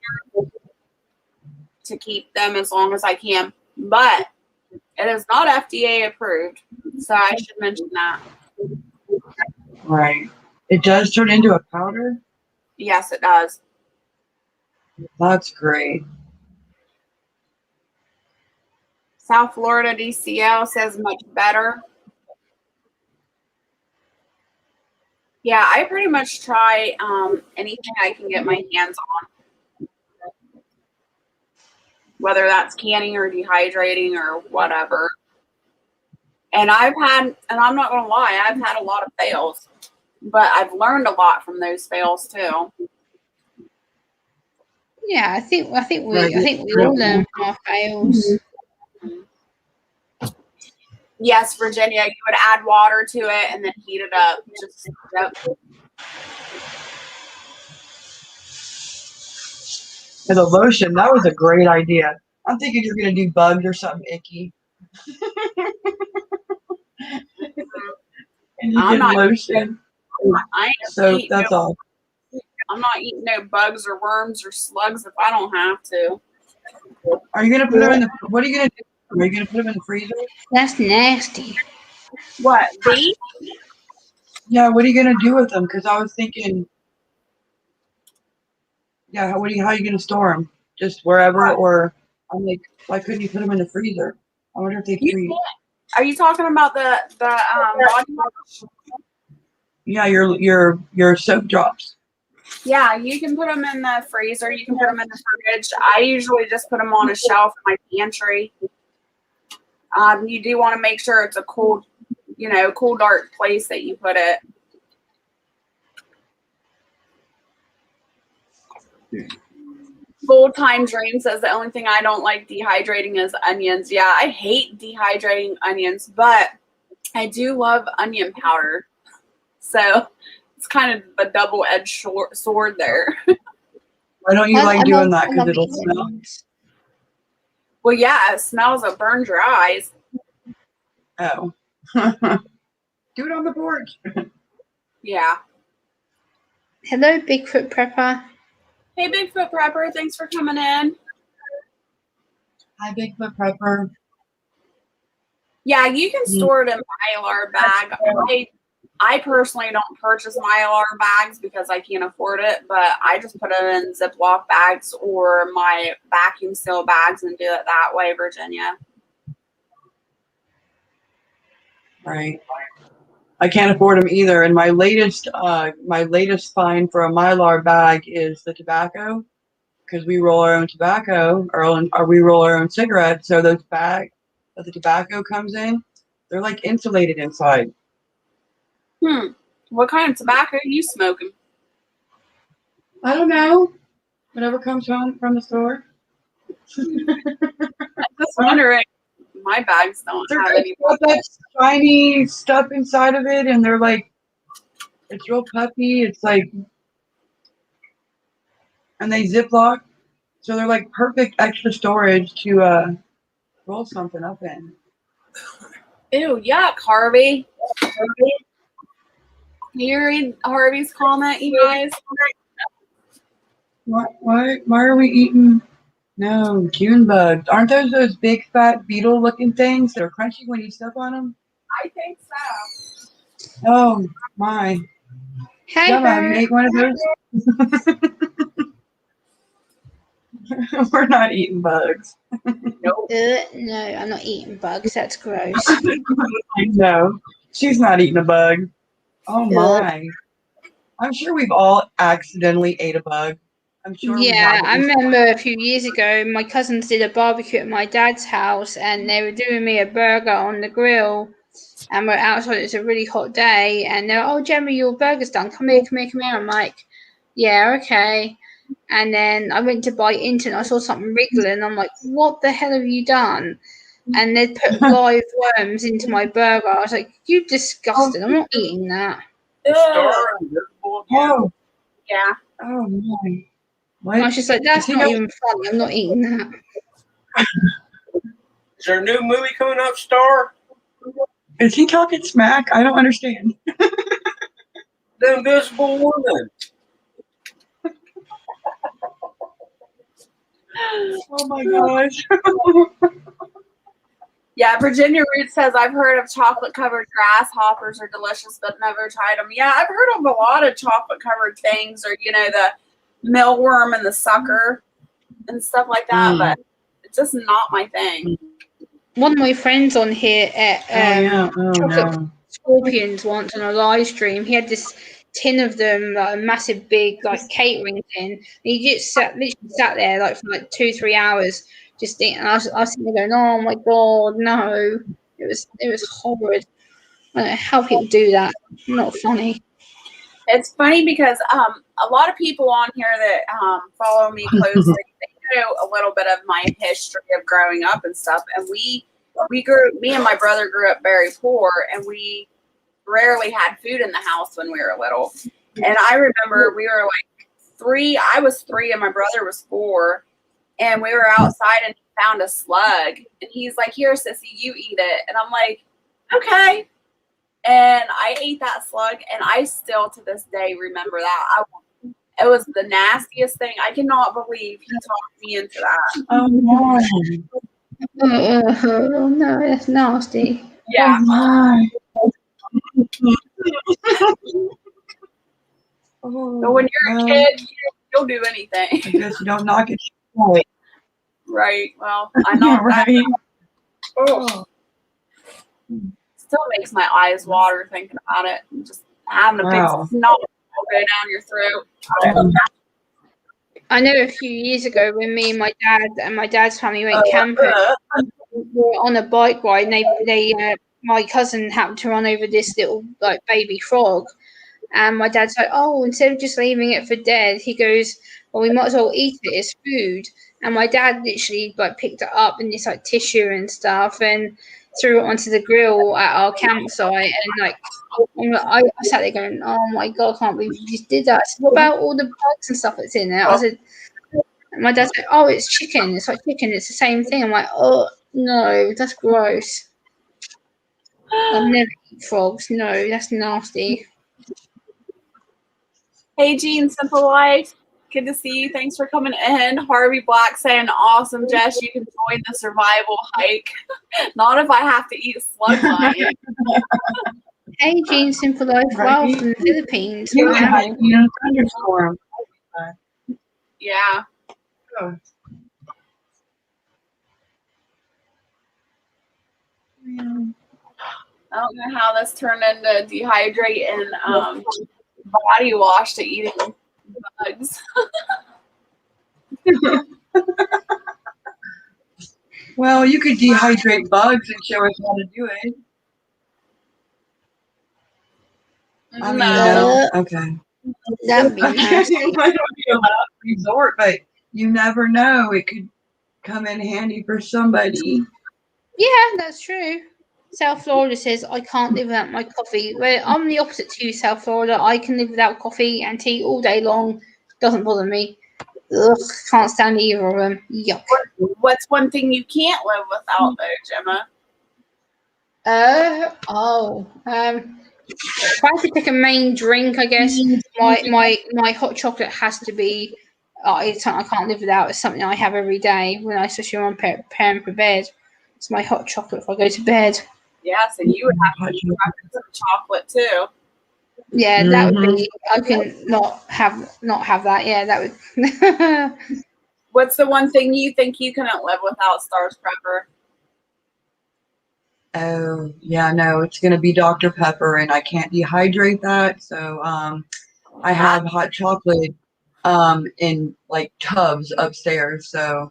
to keep them as long as I can. But it is not FDA approved. So I should mention that. Right. It does turn into a powder? Yes, it does. That's great. South Florida DCL says much better. Yeah, I pretty much try anything I can get my hands on, whether that's canning or dehydrating or whatever. And I'm not going to lie, I've had a lot of fails, but I've learned a lot from those fails too. Yeah, I think we all learn from our fails. Yes, Virginia, you would add water to it and then heat it up. Just yep. For the lotion, that was a great idea. I'm thinking you're going to do bugs or something icky. And you I'm get not. lotion. So that's all. I'm not eating no bugs or worms or slugs if I don't have to. Are you going to put them in the? What are you going to do? Are you going to put them in the freezer? That's nasty. What? These? Yeah. What are you going to do with them? Because I was thinking, yeah. How are you going to store them? Just wherever, or I'm like, why couldn't you put them in the freezer? I wonder if they freeze. Are you talking about the body wash? Yeah, your soap drops. Yeah, you can put them in the freezer. You can put them in the fridge. I usually just put them on a shelf in my pantry. You do want to make sure it's a cool, cool, dark place that you put it. Full-time Dream says the only thing I don't like dehydrating is onions. Yeah, I hate dehydrating onions, but I do love onion powder. So it's kind of a double-edged sword there. Why don't you like doing that? Because it'll smell. Well, yeah, it smells of burned your eyes. Oh. Do it on the porch. Yeah. Hello, Bigfoot Prepper. Hey, Bigfoot Prepper, thanks for coming in. Hi, Bigfoot Prepper. Yeah, you can store it in a Mylar bag. I personally don't purchase Mylar bags because I can't afford it, but I just put it in Ziploc bags or my vacuum seal bags and do it that way, Virginia. Right. I can't afford them either. And my latest fine for a Mylar bag is the tobacco, because we roll our own tobacco, or we roll our own cigarettes. So those bags that the tobacco comes in, they're like insulated inside. What kind of tobacco are you smoking? I don't know. Whatever comes home from the store. I'm just wondering. My bags don't They're have got any. that shiny stuff inside of it, and they're like, it's real puffy. It's like, and they ziplock, so they're like perfect extra storage to roll something up in. Ew, yuck, Harvey. Can you read Harvey's comment, you guys? Why are we eating? No, June bugs. Aren't those big fat beetle looking things that are crunchy when you step on them? I think so. Oh my! Hey, Come on, Bert. make one of those. We're not eating bugs. Nope. No, I'm not eating bugs. That's gross. No, she's not eating a bug. Oh my! I'm sure we've all accidentally ate a bug. I'm sure we Yeah, have. I remember a few years ago, my cousins did a barbecue at my dad's house, and they were doing me a burger on the grill. And we're outside. It's a really hot day, and they're, "Oh, Gemma, your burger's done. Come here, come here, come here." I'm like, "Yeah, okay." And then I went to bite into it, and I saw something wriggling. I'm like, "What the hell have you done?" And they put live worms into my burger. I was like, "You disgusting! I'm not eating that." Star invisible again. Oh, Yeah. oh my! I What? was just like, "That's Is he not going- even funny. I'm not eating that." Is there a new movie coming up, Star? Is he talking smack? I don't understand. The Invisible Woman. Oh my gosh! Yeah, Virginia Root says, I've heard of chocolate covered grasshoppers are delicious, but never tried them. Yeah, I've heard of a lot of chocolate covered things, or, the mealworm and the sucker and stuff like that, but it's just not my thing. One of my friends on here at Chocolate no. Scorpions once on a live stream, he had this tin of them, like a massive big catering tin. And he just literally sat there for 2-3 hours just eating. And I was sitting there going, "Oh my god, no!" It was horrid. I don't know how people do that. Not funny. It's funny because a lot of people on here that follow me closely, they know a little bit of my history of growing up and stuff. And me and my brother grew up very poor, and we rarely had food in the house when we were little. And I remember we were like 3. I was 3 and my brother was 4. And we were outside and he found a slug. And he's like, "Here, sissy, you eat it." And I'm like, "Okay." And I ate that slug, and I still to this day remember that. It was the nastiest thing. I cannot believe he talked me into that. Oh no! Oh no, that's nasty. Yeah. Oh my! But when you're a kid, you'll do anything. I guess you don't knock it right. Right. Well, I know that. Right? Oh. Still makes my eyes water thinking about it. And just having a Wow. big snot go down your throat. I know a few years ago when me and my dad and my dad's family went camping, we were on a bike ride, and my cousin happened to run over this little baby frog, and my dad's like, "Oh, instead of just leaving it for dead," he goes, "Well, we might as well eat it as food." And my dad literally picked it up in this tissue and stuff and threw it onto the grill at our campsite, and I sat there going, "Oh my god, I can't believe you just did that." I said, "What about all the bugs and stuff that's in there?" I said, my dad's like, "Oh, it's chicken. It's like chicken. It's the same thing." I'm like, "Oh no, that's gross. I've never eat frogs. No, that's nasty." Hey, Jean, Simple Life. Good to see you. Thanks for coming in. Harvey Black saying, "Awesome, Jess. You can join the survival hike." Not if I have to eat slug lion. Hey, Jean, Simple Life. Wow, Right. from the Philippines. You Wow. had a thunderstorm. Yeah. Oh. I don't know how this turned into dehydrating body wash to eating bugs. Well, you could dehydrate bugs and show us how to do it. I mean, No. no. Okay. That'd be Okay, nasty. it might not be a last resort, but you never know. It could come in handy for somebody. Yeah, that's true. South Florida says I can't live without my coffee. Well, I'm the opposite to you, South Florida. I can live without coffee and tea all day long. Doesn't bother me. Ugh, can't stand either of them. Yuck. What's one thing you can't live without, though, Gemma? If I could pick a main drink, I guess my hot chocolate has to be. It's something I can't live without. It's something I have every day when I, especially when I'm preparing for bed. It's my hot chocolate if I go to bed. Yeah, so you would have to be prepping some chocolate too. Yeah, that would Mhm. be. I can not have that. Yeah, that would. What's the one thing you think you couldn't live without, Stars Prepper? Oh, yeah, no, it's gonna be Dr. Pepper, and I can't dehydrate that. So, I have hot chocolate, in like tubs upstairs. So,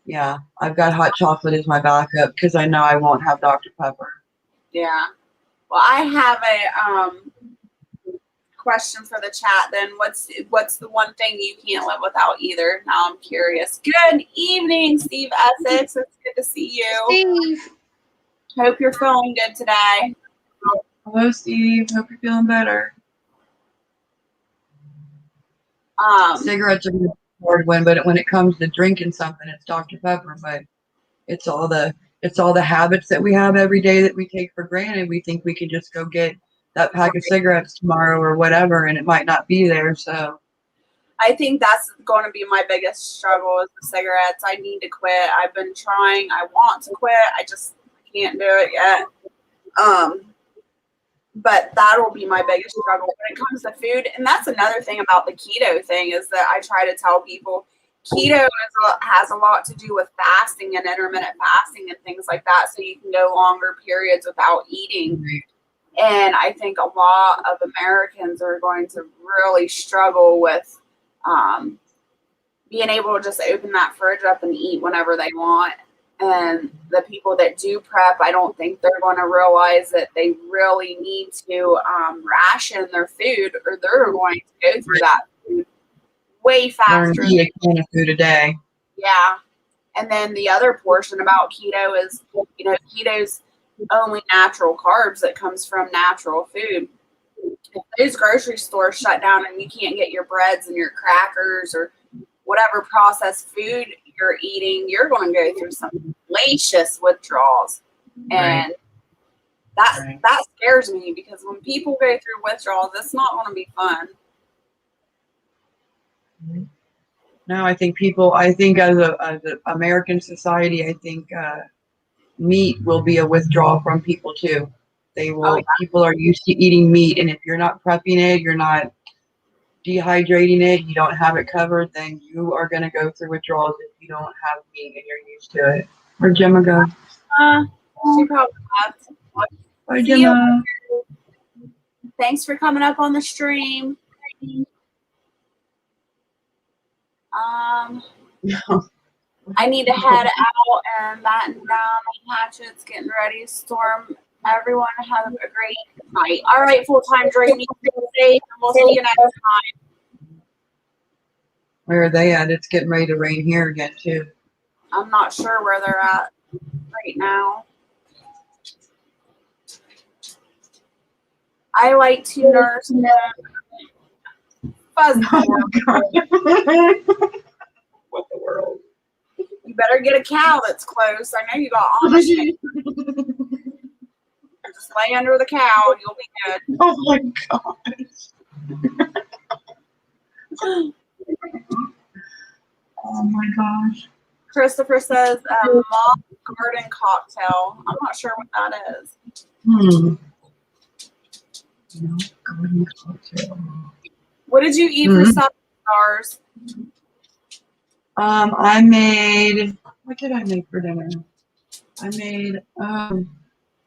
yeah, I've got hot chocolate as my backup because I know I won't have Dr. Pepper. Yeah. Well, I have a question for the chat. Then, what's the one thing you can't live without either? Now I'm curious. Good evening, Steve Essex. It's good to see you. Steve. Hope you're feeling good today. Hello, Steve. Hope you're feeling better. Cigarettes are a hard one, but when it comes to drinking something, it's Dr. Pepper. But it's all the habits that we have every day that we take for granted. We think we can just go get that pack of cigarettes tomorrow or whatever, and it might not be there. So I think that's going to be my biggest struggle is the cigarettes. I need to quit. I've been trying. I want to quit. I just can't do it yet. But that'll be my biggest struggle when it comes to food. And that's another thing about the keto thing is that I try to tell people keto has a lot to do with fasting and intermittent fasting and things like that. So you can go longer periods without eating. And I think a lot of Americans are going to really struggle with being able to just open that fridge up and eat whenever they want. And the people that do prep, I don't think they're going to realize that they really need to ration their food or they're going to go through that food way learn faster. to eat a can of food a day. Yeah. And then the other portion about keto is, keto's only natural carbs that comes from natural food. If those grocery stores shut down and you can't get your breads and your crackers or whatever processed food you're eating, you're going to go through some hellacious withdrawals. And that scares me because when people go through withdrawals, it's not going to be fun. No, I think as a American society, I think meat will be a withdrawal from people too. They will. Oh, yeah. People are used to eating meat, and if you're not prepping it, you're not dehydrating it, you don't have it covered, then you are going to go through withdrawals if you don't have meat and you're used to it. Where'd Gemma go? She probably left. Bye, Gemma. Thanks for coming up on the stream. I need to head out and batten down the hatchets, getting ready to storm. Everyone have a great night. All right, full-time Drake, stay safe, and we'll see you next time. Where are they at? It's getting ready to rain here again, too. I'm not sure where they're at right now. I like to nurse them. Fuzzy. What the world? You better get a cow that's close. I know you got Amish. Just lay under the cow. You'll be good. Oh my gosh. Oh my gosh. Christopher says mock garden cocktail. I'm not sure what that is. Garden cocktail. What did you eat for supper, Stars? I made, what did I make for dinner? I made,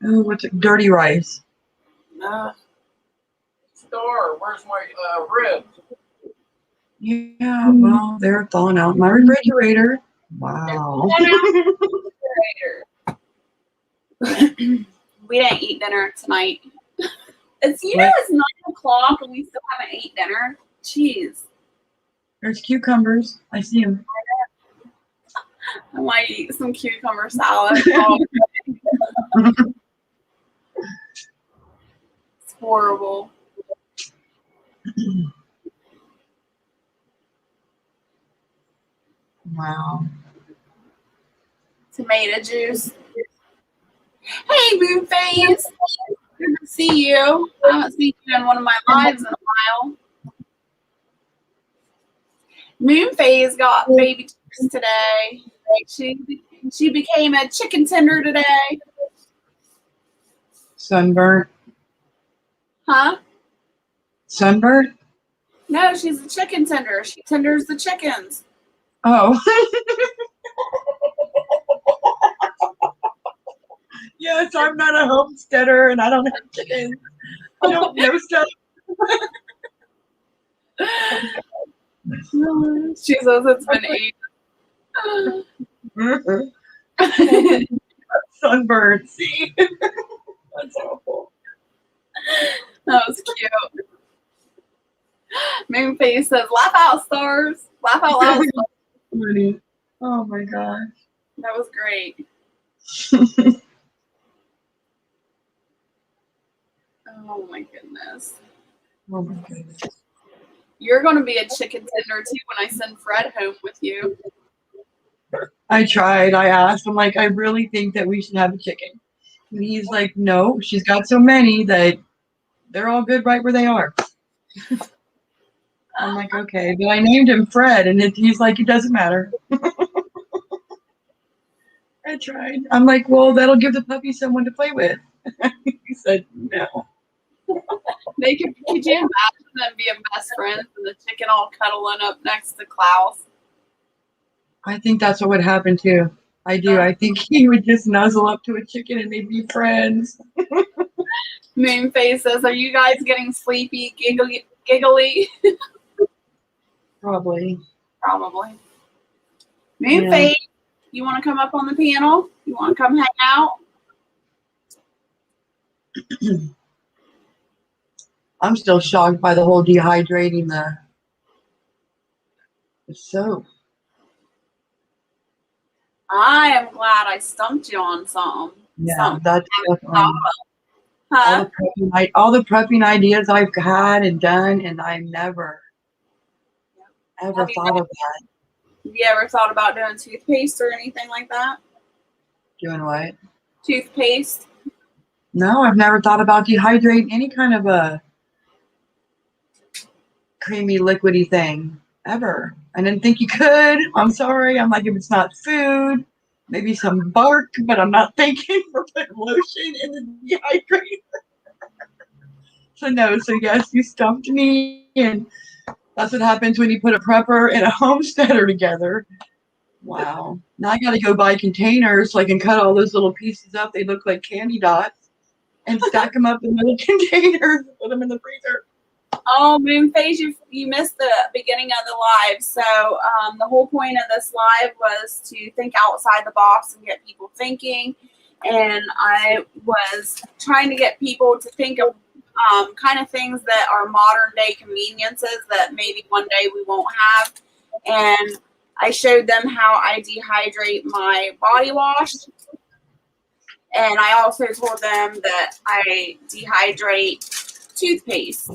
what's it? Dirty rice. Star, where's my ribs? Yeah, well, they're thawing out in my refrigerator. Wow. We didn't eat dinner tonight. It's it's 9 o'clock and we still haven't ate dinner. Jeez. There's cucumbers. I see them. I might eat some cucumber salad. Oh, it's horrible. Wow. Tomato juice. Hey, Moonface. Good to see you. I haven't seen you in one of my lives in a while. Moonface got baby chicks today. She became a chicken tender today. Sunburnt. Huh? Sunburnt? No, she's a chicken tender. She tenders the chickens. Oh. Yes, I'm not a homesteader and I don't have chickens. I don't know stuff. She says it's been 8. Sunburnt, see? That's awful. That was cute. Moonface says, laugh out, stars. Laugh out loud. Funny. Oh my gosh. That was great. Oh my goodness. Oh my goodness. You're going to be a chicken tender too when I send Fred home with you. I tried. I asked. I'm like, I really think that we should have a chicken. And he's like, no, she's got so many that they're all good right where they are. I'm like, okay. But I named him Fred, and he's like, it doesn't matter. I tried. I'm like, well, that'll give the puppy someone to play with. He said, no. Could you imagine them being best friends and the chicken all cuddling up next to Klaus? I think that's what would happen too. I do. I think he would just nuzzle up to a chicken and they'd be friends. Moonface says, are you guys getting sleepy, giggly? Probably. Moonface, you want to come up on the panel? You want to come hang out? I'm still shocked by the whole dehydrating the soap. I am glad I stumped you on something. Yeah, that's definitely Huh? all the prepping ideas I've had and done, and I never, ever thought of that. Have you ever thought about doing toothpaste or anything like that? Doing what? Toothpaste? No, I've never thought about dehydrating any kind of a creamy, liquidy thing ever. I didn't think you could. I'm sorry. I'm like, if it's not food, maybe some bark, but I'm not thinking for putting lotion in the dehydrator. So no, so yes, you stumped me, and that's what happens when you put a prepper and a homesteader together. Wow. Now I gotta go buy containers so I can cut all those little pieces up. They look like candy dots and stack them up in little containers and put them in the freezer. Oh, Moonface, you missed the beginning of the live. So the whole point of this live was to think outside the box and get people thinking. And I was trying to get people to think of kind of things that are modern day conveniences that maybe one day we won't have. And I showed them how I dehydrate my body wash. And I also told them that I dehydrate toothpaste.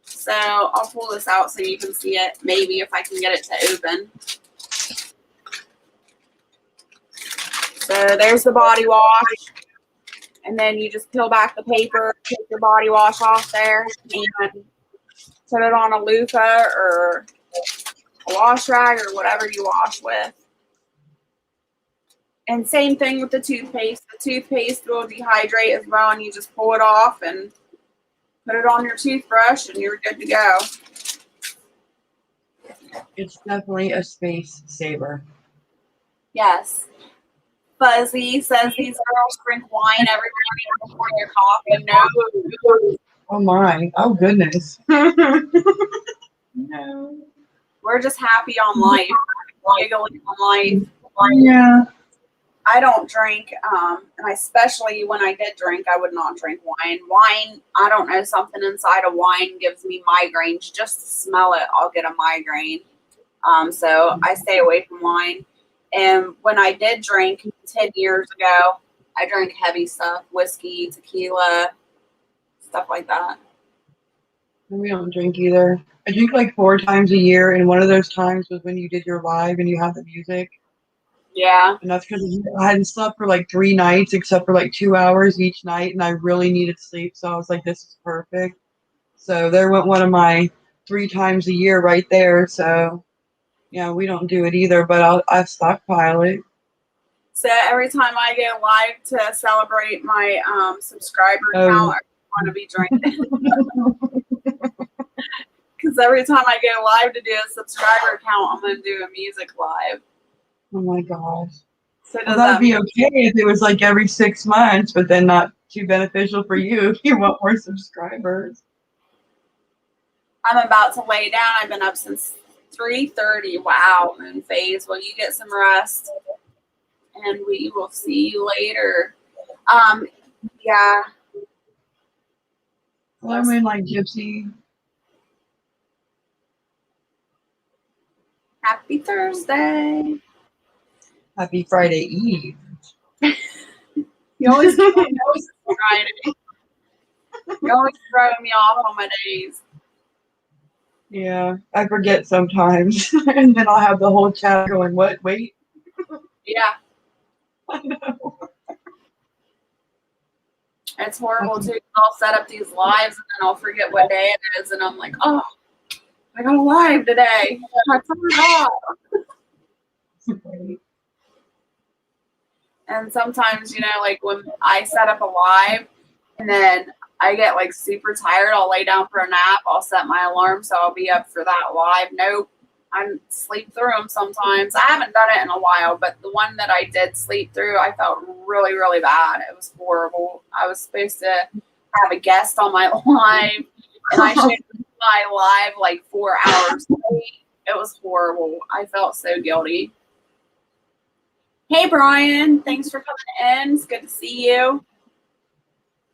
So I'll pull this out so you can see it, maybe if I can get it to open. So there's the body wash. And then you just peel back the paper, take your body wash off there, and put it on a loofah or a wash rag or whatever you wash with. And same thing with the toothpaste. The toothpaste will dehydrate as well, and you just pull it off and put it on your toothbrush, and you're good to go. It's definitely a space saver. Yes. Fuzzy says these girls drink wine every morning before their coffee. No. Oh my. Oh goodness. No. We're just happy on life. Giggling on life. Yeah. I don't drink, and especially when I did drink, I would not drink wine. Wine, I don't know, something inside of wine gives me migraines. Just to smell it, I'll get a migraine. So I stay away from wine. And when I did drink 10 years ago, I drank heavy stuff, whiskey, tequila, stuff like that. We don't drink either. I drink like 4 times a year, and one of those times was when you did your live and you had the music. Yeah. And that's because I hadn't slept for like 3 nights except for like 2 hours each night, and I really needed sleep. So I was like, this is perfect. So there went one of my 3 times a year right there. So, yeah, we don't do it either, but I stockpile it. So every time I go live to celebrate my subscriber Oh. count, I want to be drinking. Because every time I go live to do a subscriber count, I'm going to do a music live. Oh my gosh. So Well, that'd be okay if it was like every 6 months, but then not too beneficial for you if you want more subscribers. I'm about to lay down. I've been up since 3:30. Wow, moon phase. Well, you get some rest, and we will see you later. Yeah. Hello, Moonlight Gypsy. Happy Thursday. Happy Friday Eve. You always Friday. You always throw me off on my days. Yeah, I forget sometimes, and then I'll have the whole chat going, what? Wait. Yeah. I know. It's horrible too. I'll set up these lives and then I'll forget what day it is, and I'm like, oh, I got a live today. I forgot. And sometimes, like when I set up a live and then I get like super tired, I'll lay down for a nap. I'll set my alarm so I'll be up for that live. Nope. I sleep through them sometimes. I haven't done it in a while, but the one that I did sleep through, I felt really, really bad. It was horrible. I was supposed to have a guest on my live, and I showed my live like 4 hours late. It was horrible. I felt so guilty. Hey, Brian. Thanks for coming in. It's good to see you.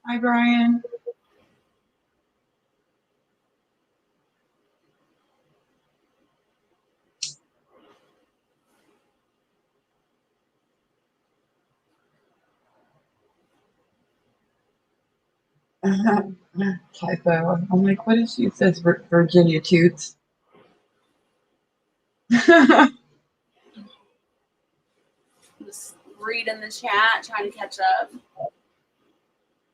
Hi, Brian. Typo. I'm like, what is she? It says Virginia Toots. Just reading the chat, trying to catch up.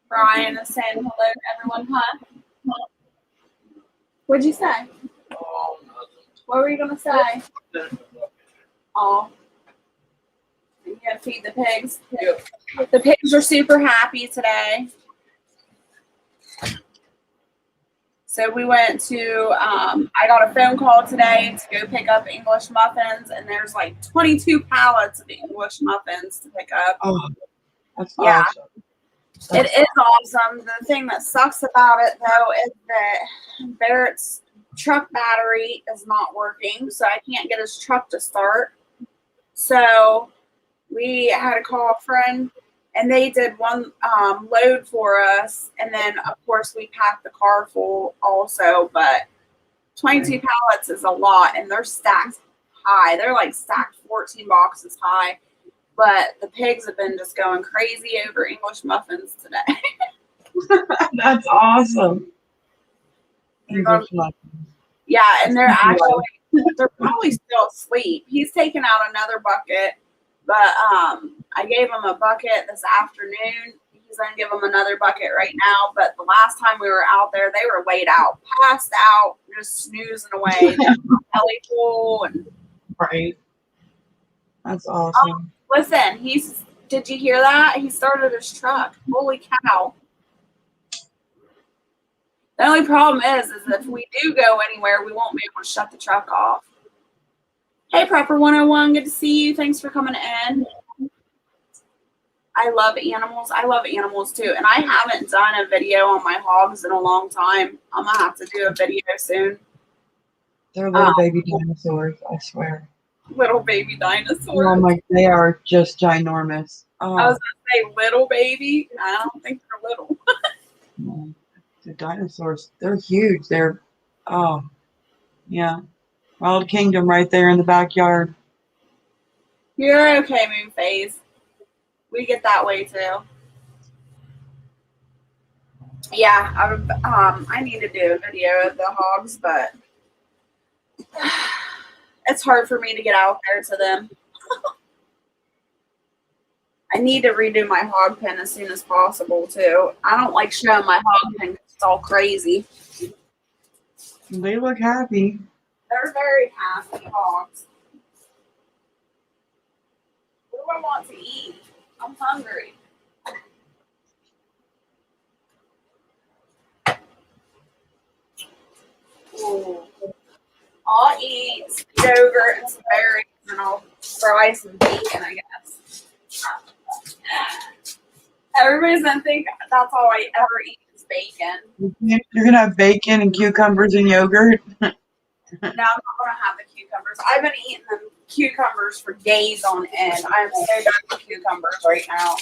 Brian is saying hello to everyone, huh? What'd you say? Oh, nothing. What were you going to say? Oh. You gotta feed the pigs. The pigs are super happy today. So we went to, I got a phone call today to go pick up English muffins, and there's like 22 pallets of English muffins to pick up. Oh, that's Yeah. awesome. It is awesome. The thing that sucks about it, though, is that Barrett's truck battery is not working, so I can't get his truck to start. So we had to call a friend, and they did one load for us, and then, of course, we packed the car full also, but 22 pallets is a lot, and they're stacked high. They're like stacked 14 boxes high. But the pigs have been just going crazy over English muffins today. That's awesome. English muffins. Yeah, and they're probably still asleep. He's taken out another bucket, but I gave him a bucket this afternoon. He's gonna give him another bucket right now. But the last time we were out there, they were laid out, passed out, just snoozing away. Belly full and Right. That's awesome. Listen, did you hear that? He started his truck. Holy cow. The only problem is if we do go anywhere, we won't be able to shut the truck off. Hey, Prepper 101, good to see you. Thanks for coming in. I love animals. I love animals too. And I haven't done a video on my hogs in a long time. I'm going to have to do a video soon. They're little baby dinosaurs, I swear. Little baby Oh dinosaurs. my, they are just ginormous. I Oh, was gonna say little baby. I don't think they're little. no. The dinosaurs, they're huge. They're, oh, yeah. Wild Kingdom right there in the backyard. You're okay, Moonface. We get that way too. Yeah, I need to do a video of the hogs, but it's hard for me to get out there to them. I need to redo my hog pen as soon as possible too. I don't like showing my hog pen 'cause it's all crazy. They look happy. They're very happy hogs. What do I want to eat? I'm hungry. Ooh. I'll eat some yogurt and some berries, and I'll fry some bacon, I guess. Everybody's gonna think that's all I ever eat is bacon. You're going to have bacon and cucumbers and yogurt. No, I'm not gonna have the cucumbers. I've been eating them cucumbers for days on end. I am so done with cucumbers right now.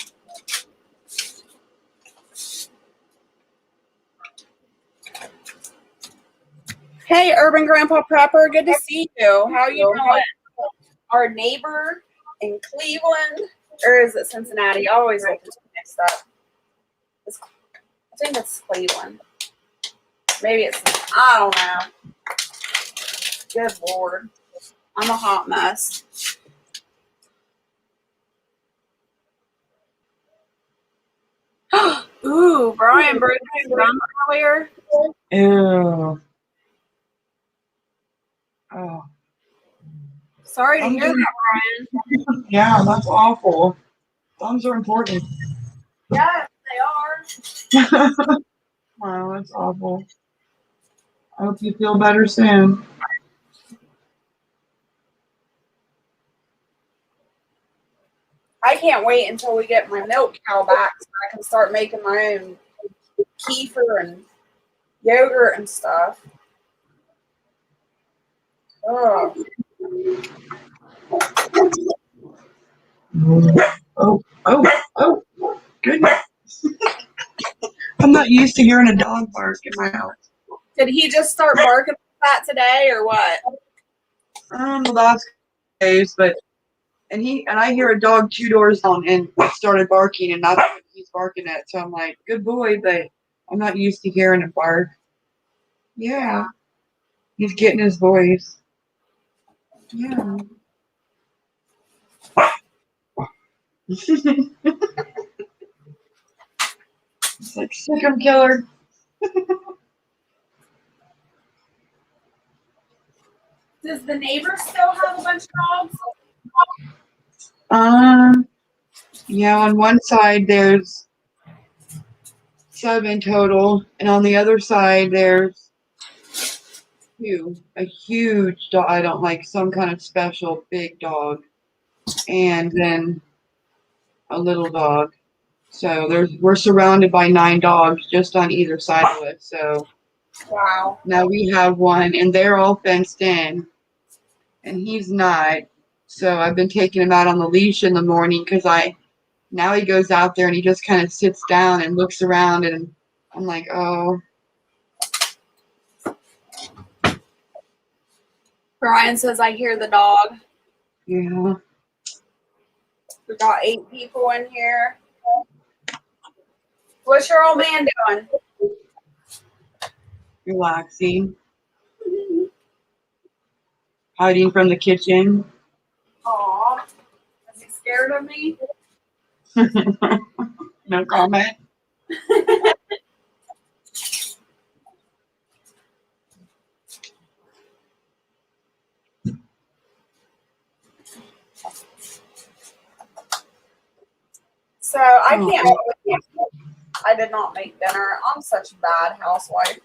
Hey, Urban Grandpa Prepper, good to see you. How you doing? Our neighbor in Cleveland, or is it Cincinnati? I always get this mixed up. I think it's Cleveland. Maybe it's, I don't know. Good Lord. I'm a hot mess. Ooh, Brian broke his gum earlier. Ew. Oh. Sorry to hear that, Brian. Yeah, that's awful. Thumbs are important. Yes, they are. Wow, that's awful. I hope you feel better soon. I can't wait until we get my milk cow back so I can start making my own kefir and yogurt and stuff. Oh, Oh, oh, goodness. I'm not used to hearing a dog bark in my house. did he just start barking like that today or what? The last days, but and I hear a dog 2 doors down and started barking, and that's what he's barking at. So I'm like, good boy, but I'm not used to hearing it bark. Yeah, he's getting his voice. Yeah. It's like sick 'em killer. Does the neighbor still have a bunch of dogs? Yeah, on one side there's 7 total, and on the other side there's 2. A huge dog. I don't like some kind of special big dog, and then a little dog. So we're surrounded by 9 dogs just on either side of us. So Wow. now we have one, and they're all fenced in, and he's not. So I've been taking him out on the leash in the morning because now he goes out there and he just kind of sits down and looks around, and I'm like, oh. Brian says I hear the dog. Yeah. We got 8 people in here. What's your old man doing? Relaxing. Hiding from the kitchen. Aw. Is he scared of me? No comment. So I can't believe I did not make dinner. I'm such a bad housewife.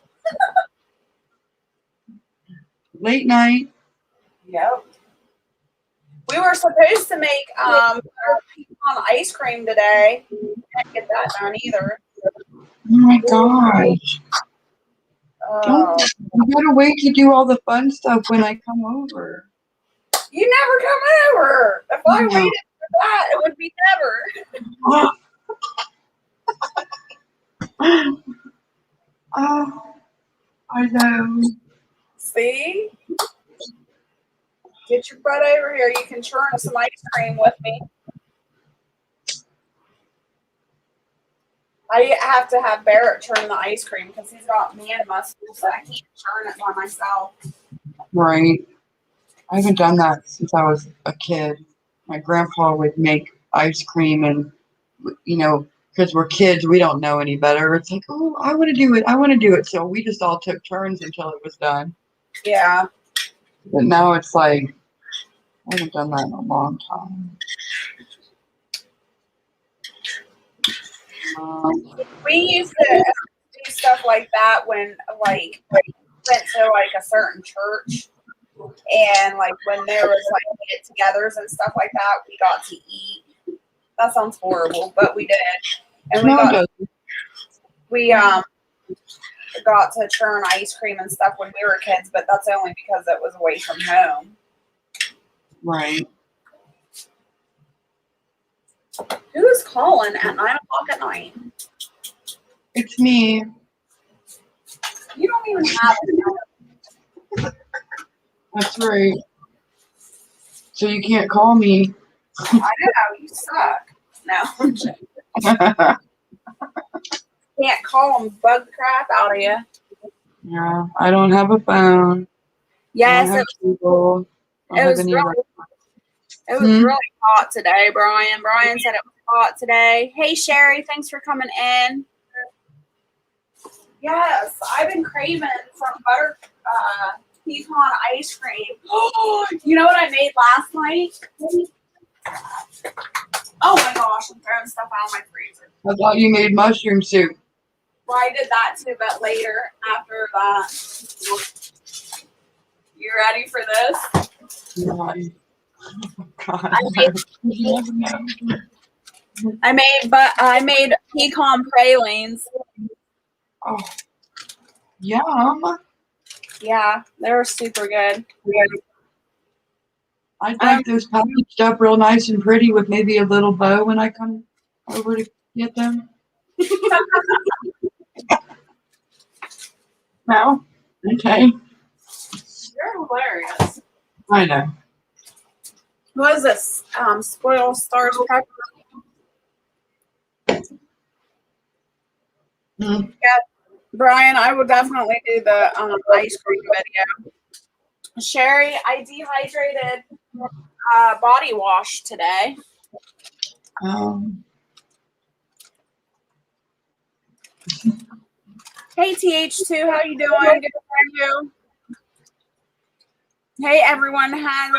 Late night. Yep. We were supposed to make pecan ice cream today. Didn't get that done either. Oh my gosh. Oh, You gotta wait to do all the fun stuff when I come over. You never come over. If I waited for that, it would be never. Oh, I know. See? Get your butt over here. You can churn some ice cream with me. I have to have Barrett churn the ice cream because he's got man muscles, so I can't churn it by myself. Right. I haven't done that since I was a kid. My grandpa would make ice cream, and because we're kids, we don't know any better. It's like, oh, I want to do it. I want to do it. So we just all took turns until it was done. Yeah. But now it's like, I haven't done that in a long time. We used to do stuff like that when, like, we went to, like, a certain church. And, like, when there was, like, get-togethers and stuff like that, we got to eat. That sounds horrible, but we did. And we got to churn ice cream and stuff when we were kids, but that's only because it was away from home. Right. Who is calling at 9 o'clock at night? It's me. You don't even have it. That's right. So you can't call me. I know, you suck. No. Can't call them, bug the crap out of you. Yeah, I don't have a phone. Yes, it was really hot today, Brian. Brian said it was hot today. Hey, Sherry, thanks for coming in. Yes, I've been craving some butter pecan ice cream. You know what I made last night? Oh my gosh, I'm throwing stuff out of my freezer. I thought you made mushroom soup. Well, I did that too, but later after that. You ready for this? God. I made pecan pralines. Oh, yum. Yeah, they were super good. I'd like those packaged up real nice and pretty with maybe a little bow when I come over to get them. No? Okay. You're hilarious. I know. What is this? Spoiled starch pepper. Mm. Yeah, Brian, I will definitely do the ice cream video. Sherry, I dehydrated body wash today. Hey TH2, how you doing? Good for you. Hey everyone, has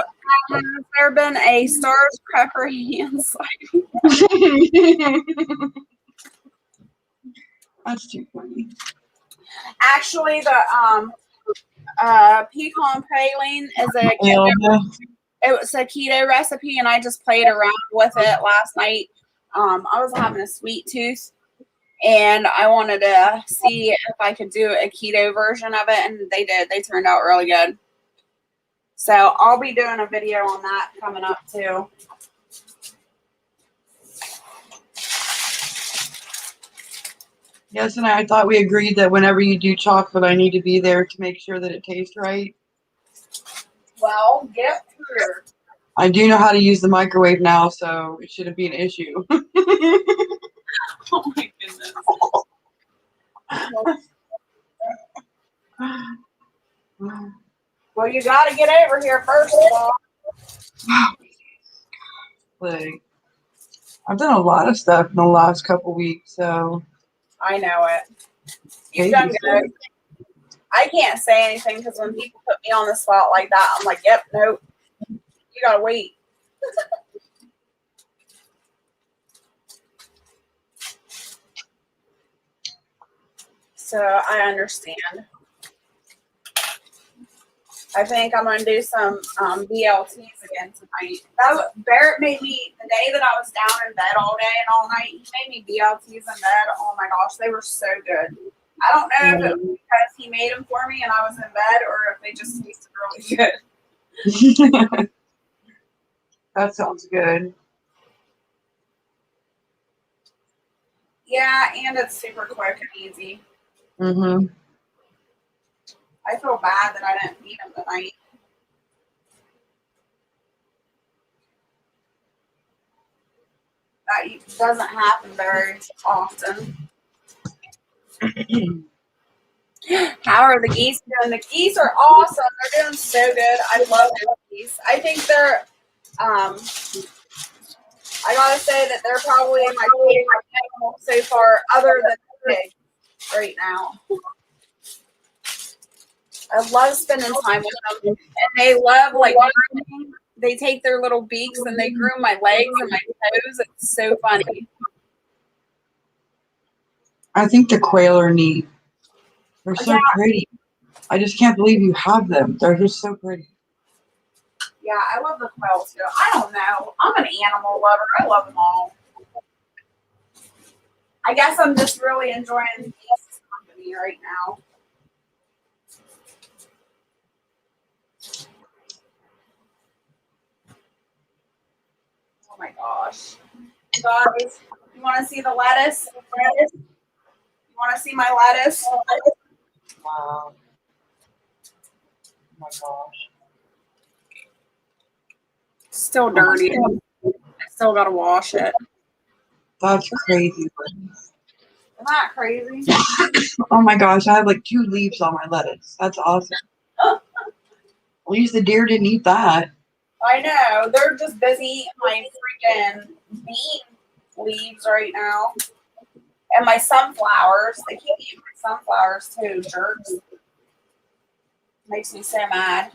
there been a starch pepper hand sliding? That's too funny. Actually, the pecan praline is it was a keto recipe, and I just played around with it last night. I was having a sweet tooth, and I wanted to see if I could do a keto version of it, and they did. They turned out really good. So I'll be doing a video on that coming up too. Yes, and I thought we agreed that whenever you do chocolate, I need to be there to make sure that it tastes right. Well, get here. I do know how to use the microwave now, so it shouldn't be an issue. Oh my goodness. Well, you got to get over here first of all. Like, I've done a lot of stuff in the last couple weeks, so. I know it. You've done good. I can't say anything because when people put me on the spot like that, I'm like, yep, nope. You got to wait. So I understand. I think I'm going to do some BLTs again tonight. Barrett made me, the day that I was down in bed all day and all night, he made me BLTs in bed. Oh my gosh, they were so good. I don't know if it was because he made them for me and I was in bed or if they just tasted really good. That sounds good. Yeah, and it's super quick and easy. Mm-hmm. I feel bad that I didn't eat them tonight. That doesn't happen very often. How are the geese doing? The geese are awesome. They're doing so good. I love the geese. I think they're, I gotta say that they're probably my favorite animal so far, other than the pig right now. I love spending time with them. And they love, like, grooming. They take their little beaks and they groom my legs and my toes. It's so funny. I think the quail are neat. They're so Yeah. pretty. I just can't believe you have them. They're just so pretty. Yeah, I love the quails too. I don't know. I'm an animal lover. I love them all. I guess I'm just really enjoying this company right now. Oh my gosh. You guys, you want to see the lettuce? You want to see my lettuce? Wow. Oh my gosh. Still dirty. I still got to wash it. That's crazy. Isn't that crazy? Oh my gosh, I have like 2 leaves on my lettuce. That's awesome. At least the deer didn't eat that. I know. They're just busy eating my freaking bean leaves right now. And my sunflowers. They keep eating my sunflowers too, jerks. Makes me so mad.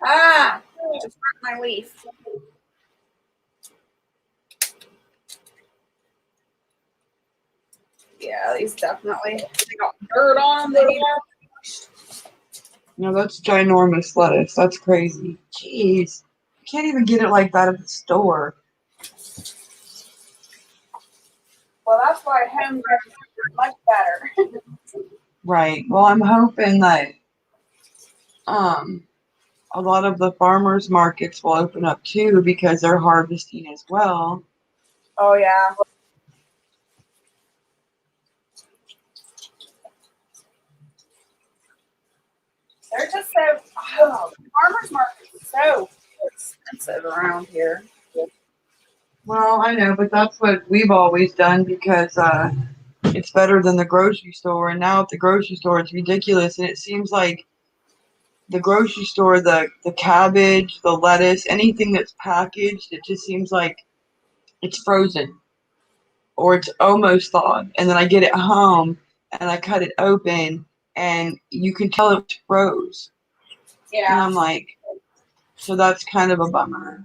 Ah! Just broke my leaf. Yeah, these definitely. They got dirt on them. No, that's ginormous lettuce. That's crazy. Jeez. You can't even get it like that at the store. Well, that's why home grown is much better. Right. Well, I'm hoping that a lot of the farmers markets will open up too because they're harvesting as well. Oh, yeah. They're just so. Oh, farmers markets are so expensive around here. Well, I know, but that's what we've always done because it's better than the grocery store. And now at the grocery store, it's ridiculous. And it seems like the grocery store, the cabbage, the lettuce, anything that's packaged, it just seems like it's frozen or it's almost thawed. And then I get it home and I cut it open and you can tell it's froze. And Yeah. I'm like, so that's kind of a bummer.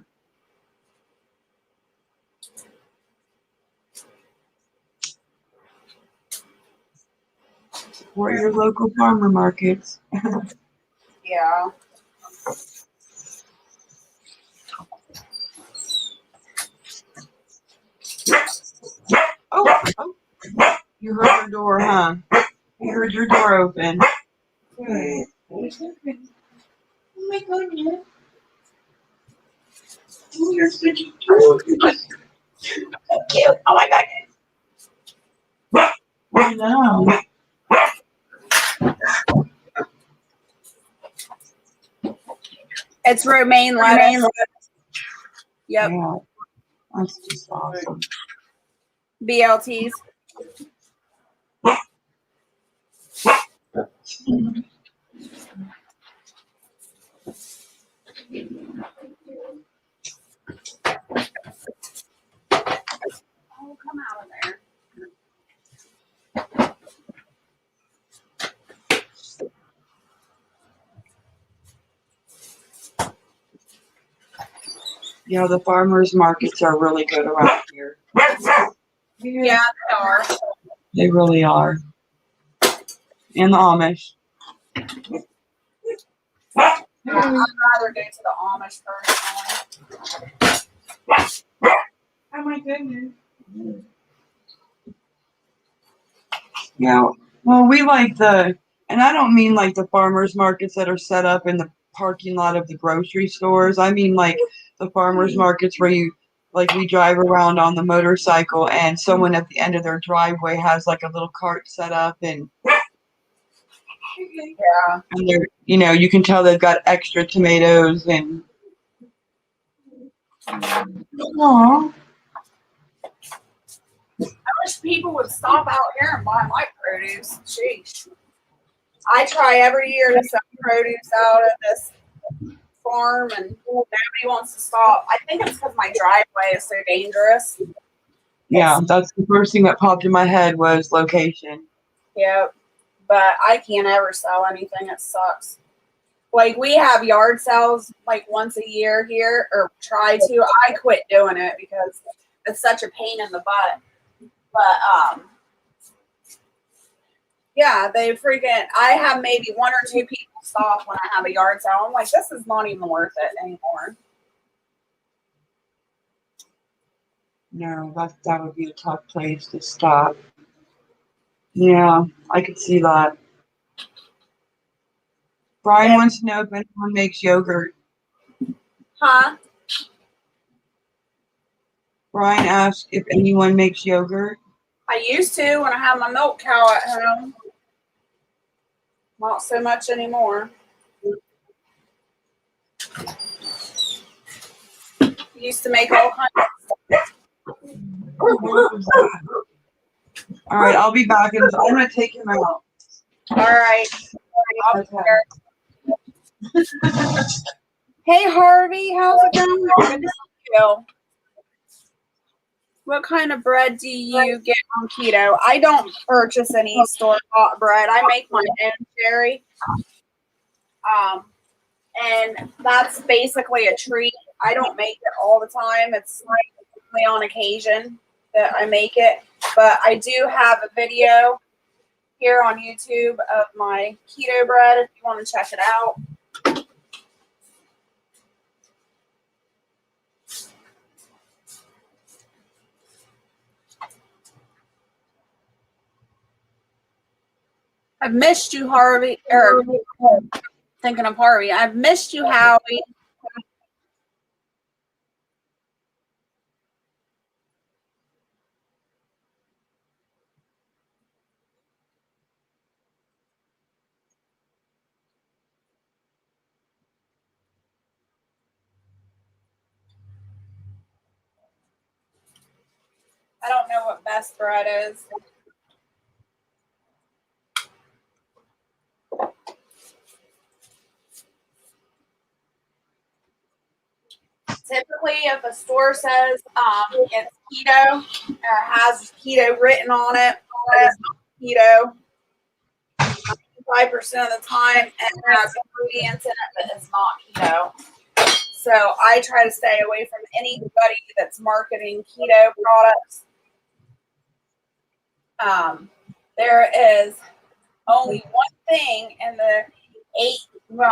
Support your local farmer markets. Yeah. Oh, you heard your door, huh? You heard your door open. Oh my goodness. Oh, you're such a oh, you're just so cute. Oh my goodness. I know. It's romaine lettuce. Yep. Yeah, that's just awesome. BLTs. Oh, come out of there. Yeah, the farmers markets are really good around here. Yeah, they are. They really are. And the Amish. I'd rather go to the Amish personally. Oh my goodness. Yeah. Well, we like and I don't mean like the farmers markets that are set up in the parking lot of the grocery stores. I mean like the farmers markets where we drive around on the motorcycle and someone at the end of their driveway has like a little cart set up and Yeah. they're, you can tell they've got extra tomatoes and. Aw. I wish people would stop out here and buy my produce. Sheesh. I try every year to sell produce out of this farm and nobody wants to stop. I think it's because my driveway is so dangerous. Yeah, that's the first thing that popped in my head was location. Yep. But I can't ever sell anything. It sucks. Like we have yard sales like once a year here, or try to. I quit doing it because it's such a pain in the butt. But yeah, they freaking. I have maybe one or two people stop when I have a yard sale. I'm like, this is not even worth it anymore. No, that would be a tough place to stop. Yeah, I could see that. Brian wants to know if anyone makes yogurt. Huh? Brian asked if anyone makes yogurt. I used to when I had my milk cow at home. Not so much anymore. Used to make all kinds All right, I'll be back. I'm going to take him out. All right. I'll be there. Hey, Harvey. How's it going? Good to see you. What kind of bread do you get on keto? I don't purchase any store-bought bread. I make my own, Jerry. And that's basically a treat. I don't make it all the time. It's only on occasion that I make it. But I do have a video here on YouTube of my keto bread if you want to check it out. I've missed you, Harvey. Or thinking of Harvey. I've missed you, Howie. I don't know what best bread is. Typically, if a store says it's keto or has keto written on it, it's not keto. 95% of the time, it has ingredients in it that is not keto. So I try to stay away from anybody that's marketing keto products. There is only one thing in the 9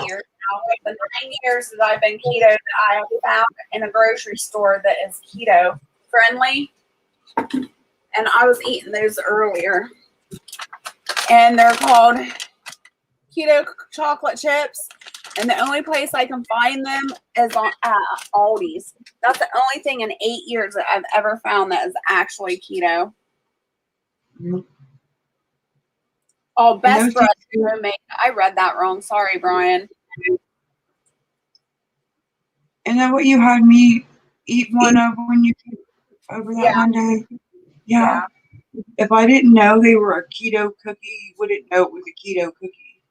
years now, the 9 years that I've been keto that I have found in a grocery store that is keto friendly. And I was eating those earlier. And they're called keto chocolate chips. And the only place I can find them is on Aldi's. That's the only thing in 8 years that I've ever found that is actually keto. Mm-hmm. Oh, best bread homemade. I read that wrong. Sorry, Brian. And then what you had me eat one of when you came over that one day? Yeah. If I didn't know they were a keto cookie, you wouldn't know it was a keto cookie.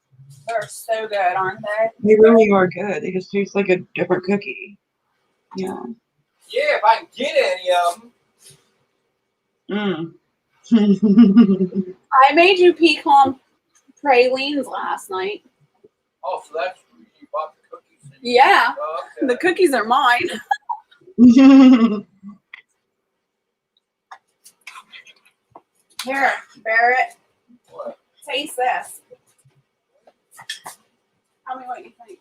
They're so good, aren't they? They really are good. They just taste like a different cookie. Yeah. Yeah, if I can get any of them. I made you pecan pralines last night. Oh, so that's where you bought the cookies? Yeah. Oh, okay. The cookies are mine. Here, Barrett. What? Taste this. Tell me what you think.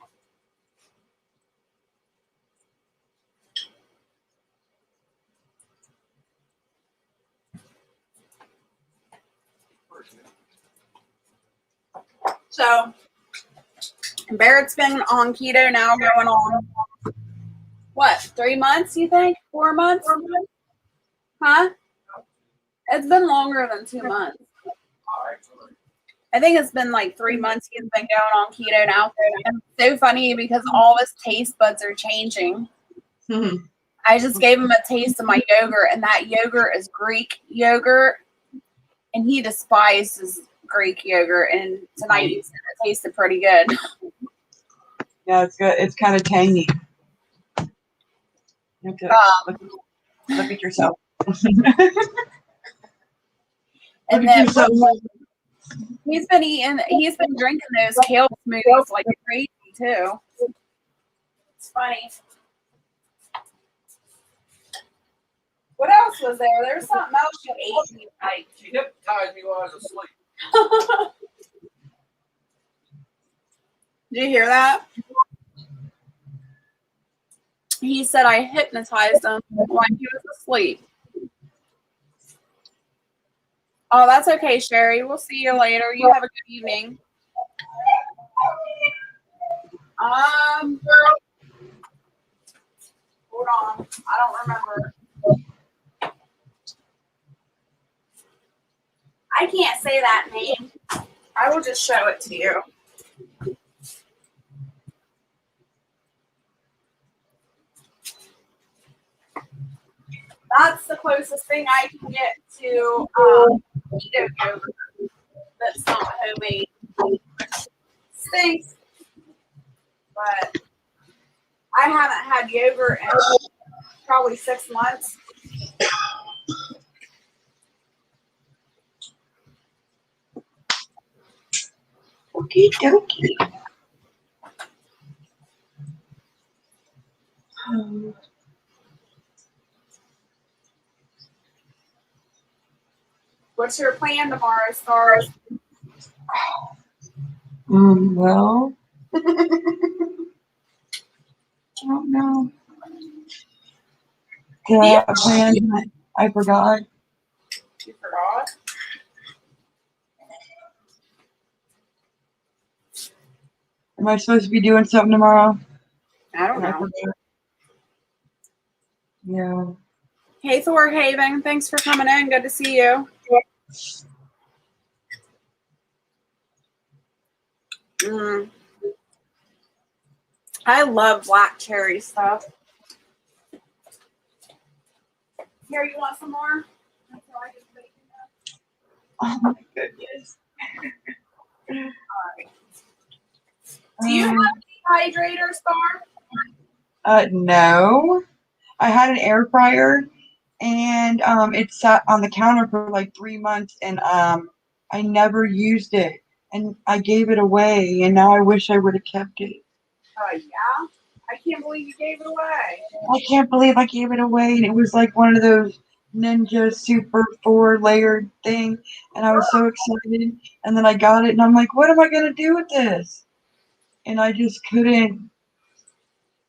So Barrett's been on keto now going on, what, 3 months, you think? 4 months? Huh? It's been longer than 2 months. I think it's been like 3 months he's been going on keto now. And it's so funny because all his taste buds are changing. I just gave him a taste of my yogurt, and that yogurt is Greek yogurt, and he despises Greek yogurt. And tonight he said it tasted pretty good. Yeah, it's good. It's kind of tangy. You have to look at yourself. And then he's been drinking those kale smoothies like crazy too. It's funny. What else was there? There was something else you ate tonight. She hypnotized me while I was asleep. Did you hear that? He said I hypnotized him while he was asleep. Oh, that's okay, Sherry. We'll see you later. You have a good evening. Hold on. I don't remember. I can't say that name. I will just show it to you. That's the closest thing I can get to keto yogurt that's not homemade. Stinks. But I haven't had yogurt in probably 6 months. Okie dokie. What's your plan tomorrow, Stars? Well, I don't know. Did I have a plan? I forgot. You forgot? Am I supposed to be doing something tomorrow? I don't I know. forgot. Yeah. Hey, Thor Haven. Thanks for coming in. Good to see you. I love black cherry stuff. Here, you want some more? Oh my goodness. Do you have a dehydrator, Star? No. I had an air fryer, and it sat on the counter for like 3 months, and I never used it, and I gave it away, and now I wish I would have kept it. Yeah? I can't believe you gave it away. I can't believe I gave it away, and it was like one of those Ninja Super 4-layered thing, and I was so excited, and then I got it, and I'm like, what am I gonna do with this? And I just couldn't.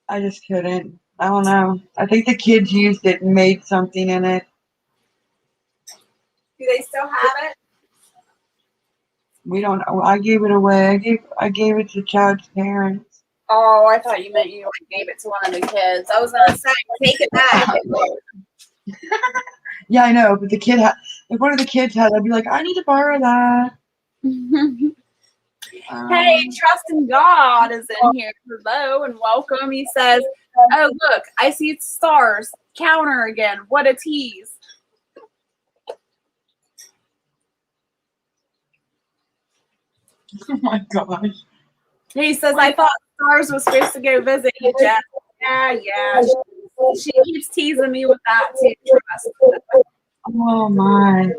I don't know. I think the kids used it and made something in it. Do they still have it? We don't know. I gave it away. I gave it to Chad's parents. Oh, I thought you meant you gave it to one of the kids. I was gonna say, take it back. Yeah, I know, but the kid had. If one of the kids had, I'd be like, I need to borrow that. Hey, Trust in God is in here. Hello and welcome. He says, oh, look, I see stars. Counter again. What a tease. Oh my gosh. He says, I thought Stars was supposed to go visit you, Jeff. Yeah. She keeps teasing me with that too, Trust. Oh my.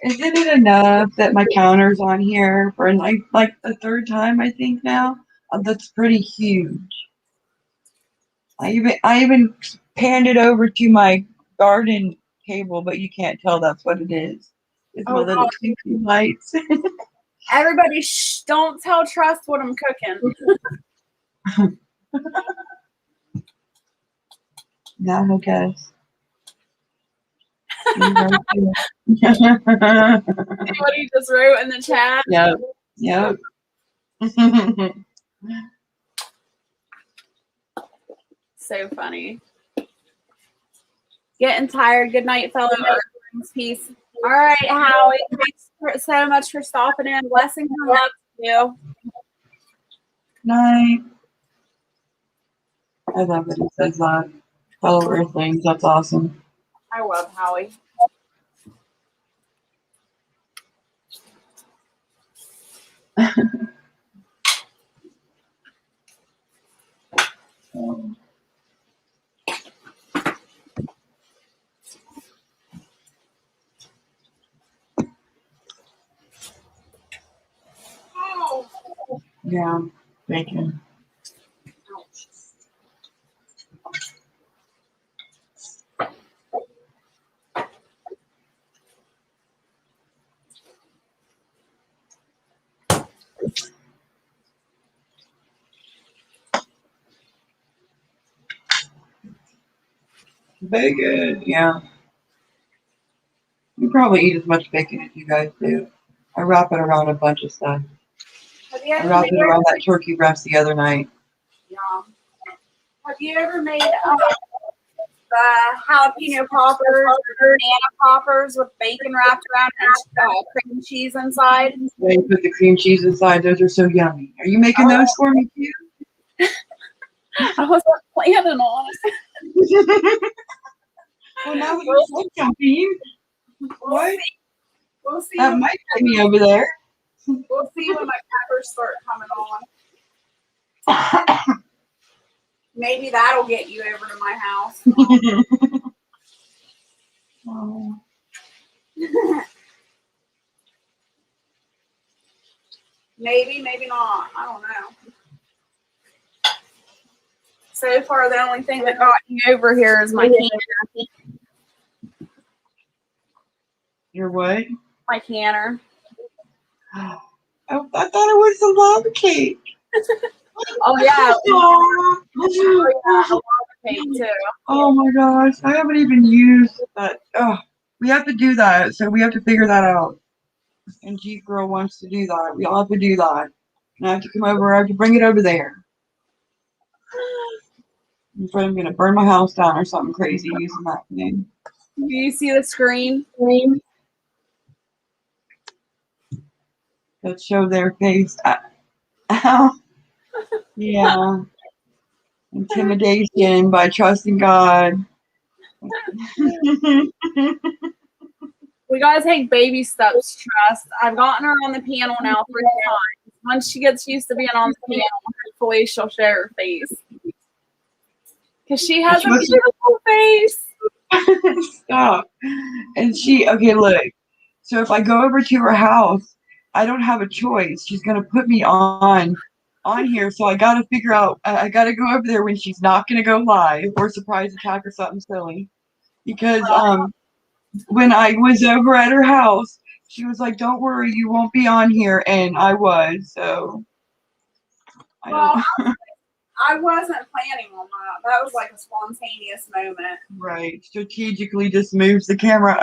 Isn't it enough that my counter's on here for like the third time, I think now? That's pretty huge. I even panned it over to my garden table, but you can't tell that's what it is. It's my little twinkly lights. Everybody, don't tell Trust what I'm cooking. Now I guess. what he just wrote in the chat. Yep. Yep. So funny. Getting tired. Good night, fellow Earthlings. Peace. All right, Howie. Thanks so much for stopping in. Blessings and love to you. Night. I love that he says that. Fellow Earthlings, that's awesome. I love Howie. Yeah, bacon. Bacon, yeah. You probably eat as much bacon as you guys do. I wrap it around a bunch of stuff. Have you I ever wrapped made it around that turkey breast the other night. Have you ever made the jalapeno poppers or banana poppers with bacon wrapped around and cream cheese inside? When you put the cream cheese inside, those are so yummy. Are you making those for me too? I wasn't planning on it. Well, now that you're so jumping, what? We'll see. That might get me over there. We'll see when my peppers start coming on. Maybe that'll get you over to my house. Oh. Maybe, maybe not. I don't know. So far, the only thing that got me over here is my canner. Your what? My canner. I thought it was a lava cake. Oh yeah. Oh, Oh, yeah, cake too. oh my gosh, I haven't even used that. Oh, we have to do that, so we have to figure that out. And G Girl wants to do that. We all have to do that. And I have to come over. I have to bring it over there. I'm afraid I'm gonna burn my house down or something crazy using that thing. Do you see the screen? That show their face. Ow. Yeah. Intimidation by trusting God. We gotta take baby steps, trust. I've gotten her on the piano now 3 times. Once she gets used to being on the piano, hopefully she'll show her face. Because she has a beautiful face. Stop. And okay, look. So if I go over to her house, I don't have a choice. She's gonna put me on here. So I gotta figure out. I gotta go over there when she's not gonna go live or surprise attack or something silly. Because when I was over at her house, she was like, "Don't worry, you won't be on here," and I was. So I don't. I wasn't planning on that. That was like a spontaneous moment. Right. Strategically just moves the camera.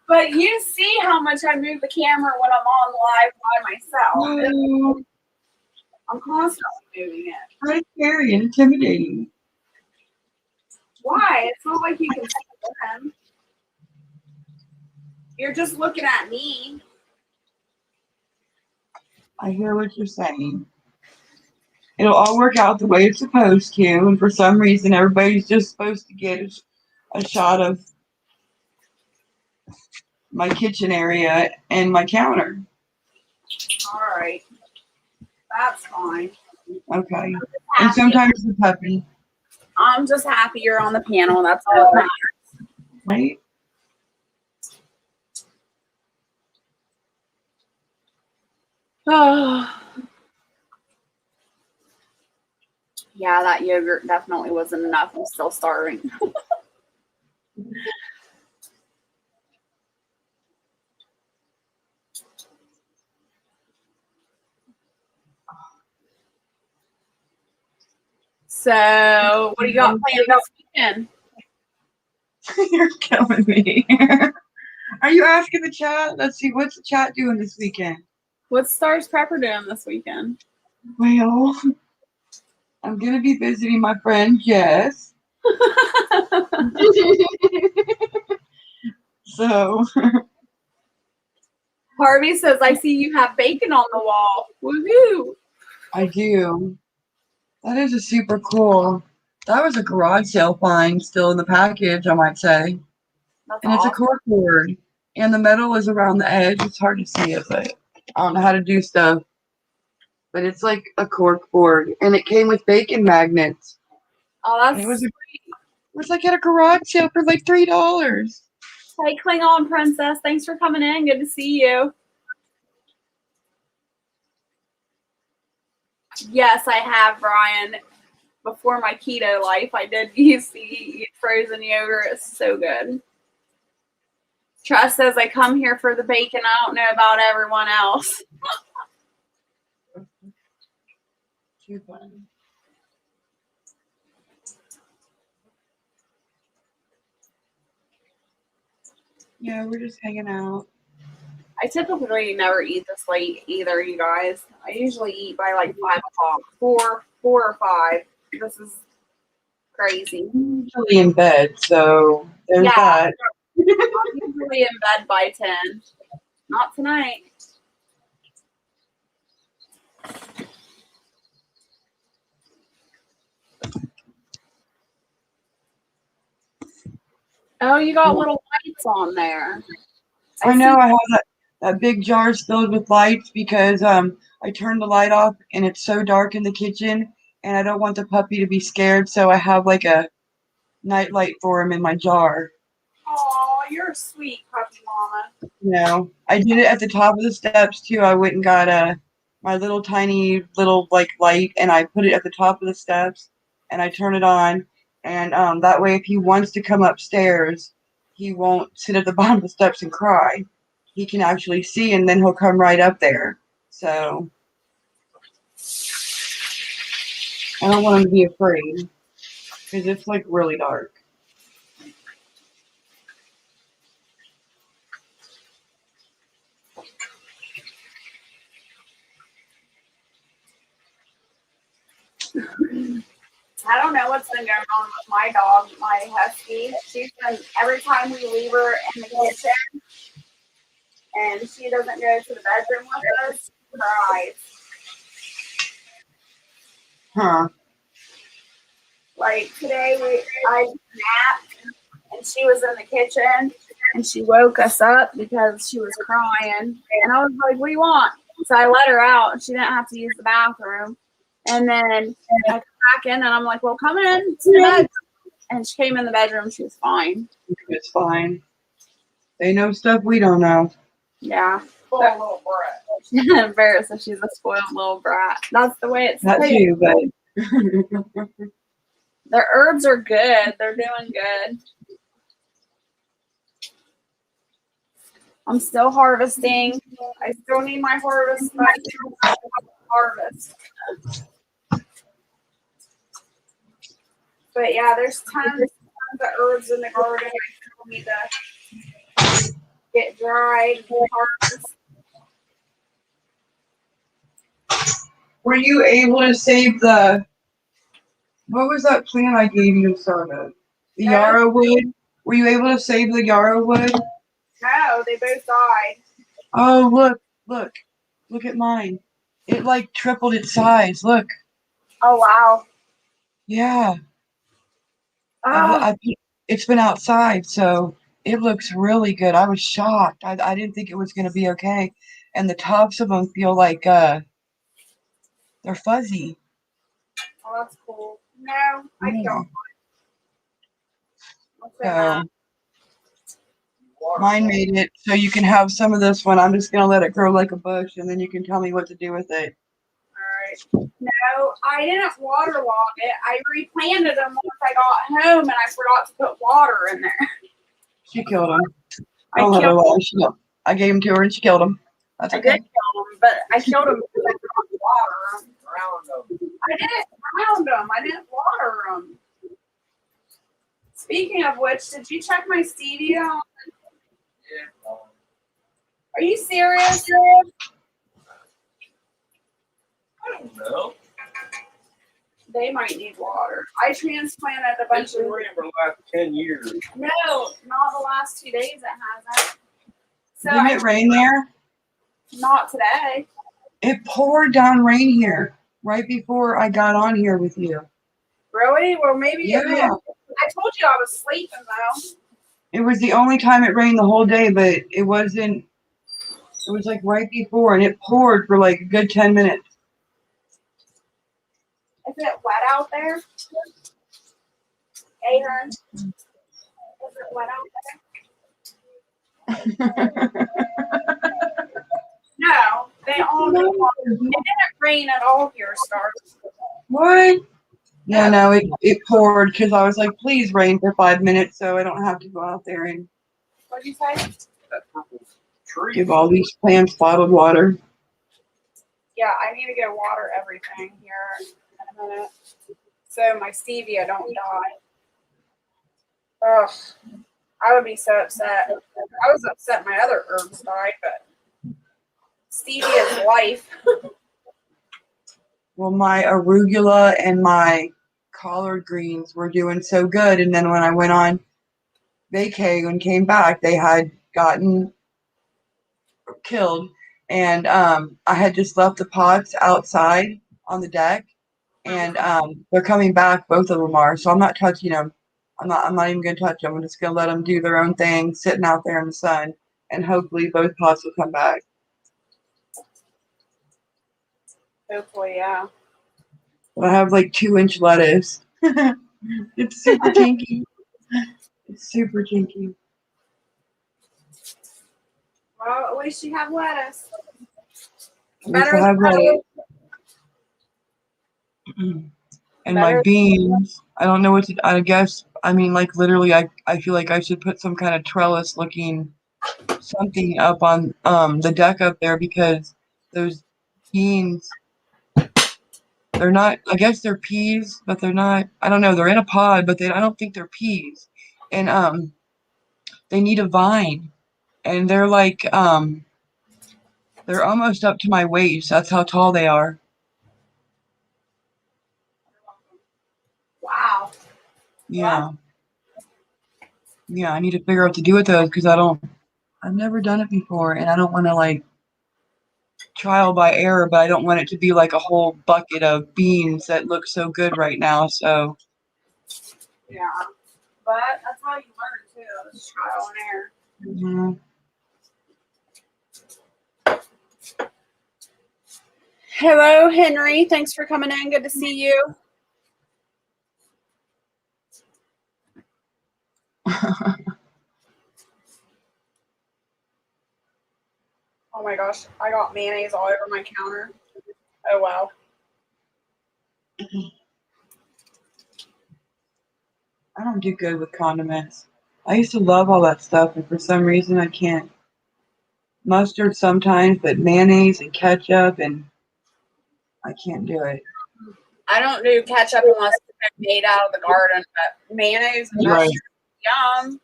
But you see how much I move the camera when I'm on live by myself. I'm constantly moving it. Very scary and intimidating. Why? It's not like you can see them. You're just looking at me. I hear what you're saying. It'll all work out the way it's supposed to, and for some reason, everybody's just supposed to get a shot of my kitchen area and my counter. All right. That's fine. Okay. And sometimes the puppy. I'm just happy you're on the panel. That's all that matters. Right? Oh. Yeah, that yogurt definitely wasn't enough. I'm still starving. So, what do you got planned this weekend? You're killing me. Are you asking the chat? Let's see, what's the chat doing this weekend? What's Stars Pepper doing this weekend? Well, I'm going to be visiting my friend Jess. So, Harvey says, I see you have bacon on the wall. Woohoo! I do. That is a super cool. That was a garage sale find still in the package, I might say. That's And it's a awesome. cork board. And the metal is around the edge. It's hard to see it, but I don't know how to do stuff. But it's like a cork board. And it came with bacon magnets. Oh, And that's it was sweet. like at a garage sale for like $3. Hey, Klingon Princess, thanks for coming in. Good to see you. Yes, I have, Brian. Before my keto life, I did used to eat frozen yogurt. It's so good. Trust says, I come here for the bacon. I don't know about everyone else. Too funny. Yeah, we're just hanging out. I typically never eat this late either, you guys. I usually eat by like 5 o'clock, 4 or 5. This is crazy. I'm usually in bed, so there's Yeah. that. I'm usually in bed by 10. Not tonight. Oh, you got little lights on there. I know I have that big jar filled with lights because I turned the light off and it's so dark in the kitchen and I don't want the puppy to be scared, so I have like a night light for him in my jar. Oh, you're a sweet puppy mama. You know, I did it at the top of the steps too. I went and got my little tiny little like light and I put it at the top of the steps and I turn it on and that way if he wants to come upstairs, he won't sit at the bottom of the steps and cry. He can actually see and then he'll come right up there. So I don't want him to be afraid because it's like really dark. I don't know what's been going on with my dog, my husky. She's been, every time we leave her in the kitchen and she doesn't go to the bedroom with us, she cries. Huh. Like today, I napped and she was in the kitchen and she woke us up because she was crying. And I was like, what do you want? So I let her out and she didn't have to use the bathroom. And then I come back in and I'm like, well, come in to the bed. And she came in the bedroom. She was fine. It's fine. They know stuff we don't know. Yeah. Spoiled little brat. Vera says she's a spoiled little brat. That's the way it's Not supposed. you, but Their herbs are good. They're doing good. I'm still harvesting. I still need my harvest, but I still have to harvest. But yeah, there's tons of herbs in the garden. I still need to get dried and harvest. were you able to save what was that plant I gave you to start of? The yarrow wood? Were you able to save the yarrow wood? No, they both died. Oh, look at mine. It like tripled its size. Look. Oh wow. Yeah. Oh, It's been outside, so it looks really good. I was shocked. I didn't think it was going to be okay. And the tops of them feel like they're fuzzy. oh, that's cool. No, I Yeah. don't. What's in So that? mine made it so you can have some of this one. I'm just going to let it grow like a bush, and then you can tell me what to do with it. All right. No, I didn't waterlog it. I replanted them once I got home, and I forgot to put water in there. She killed them. I Don't let her killed. lie. I gave them to her, and she killed them. That's I okay. did kill them, but I killed them because I forgot to water them. Round them. I didn't ground them. I didn't water them. Speaking of which, did you check my stevia? Are you serious? I don't know. They might need water. I transplanted a bunch It's been of. raining for the last 10 years. No, not the last 2 days. It hasn't. So Didn't it rain there? not today. It poured down rain here right before I got on here with you. Really? Well, maybe. Yeah. I told you I was sleeping though. It was the only time it rained the whole day, but it wasn't. It was like right before, and it poured for like a good 10 minutes. Is it wet out there? Hey, Hearn. Is it wet out there? No, they all know. It didn't rain at all here, Stars. What? Yeah, no, it poured because I was like, please rain for 5 minutes so I don't have to go out there and What'd you say? That purple tree. give all these plants bottled water. Yeah, I need to go water everything here in a minute. So my stevia don't die. Ugh. I would be so upset. I was upset my other herbs died, but stevia is life. Well, my arugula and my collard greens were doing so good, and then when I went on vacay and came back, they had gotten killed, and I had just left the pots outside on the deck, and they're coming back. Both of them are, so I'm not touching them. I'm not even gonna touch them. I'm just gonna let them do their own thing, sitting out there in the sun, and hopefully both pots will come back. Hopefully, yeah. But I have like 2-inch lettuce. It's super tinky. It's super tinky. Well, at least you have lettuce. At least Better I have than lettuce. And my Better- beans, I don't know what to, I guess, I mean, like literally, I feel like I should put some kind of trellis looking something up on the deck up there because those beans, they're not, I guess they're peas, but they're not, I don't know, they're in a pod, but I don't think they're peas. And they need a vine. And they're like, they're almost up to my waist. That's how tall they are. Wow. Yeah. Yeah, I need to figure out what to do with those because I've never done it before, and I don't want to like trial by error, but I don't want it to be like a whole bucket of beans that look so good right now. So Yeah. But that's how you learn too. It's trial and error. mhm. Hello, Henry. Thanks for coming in. Good to see you. Oh my gosh, I got mayonnaise all over my counter. Oh well. I don't do good with condiments. I used to love all that stuff, and for some reason I can't. Mustard sometimes, but mayonnaise and ketchup, and I can't do it. I don't do ketchup unless it's made out of the garden, but mayonnaise and Right. mustard, yum.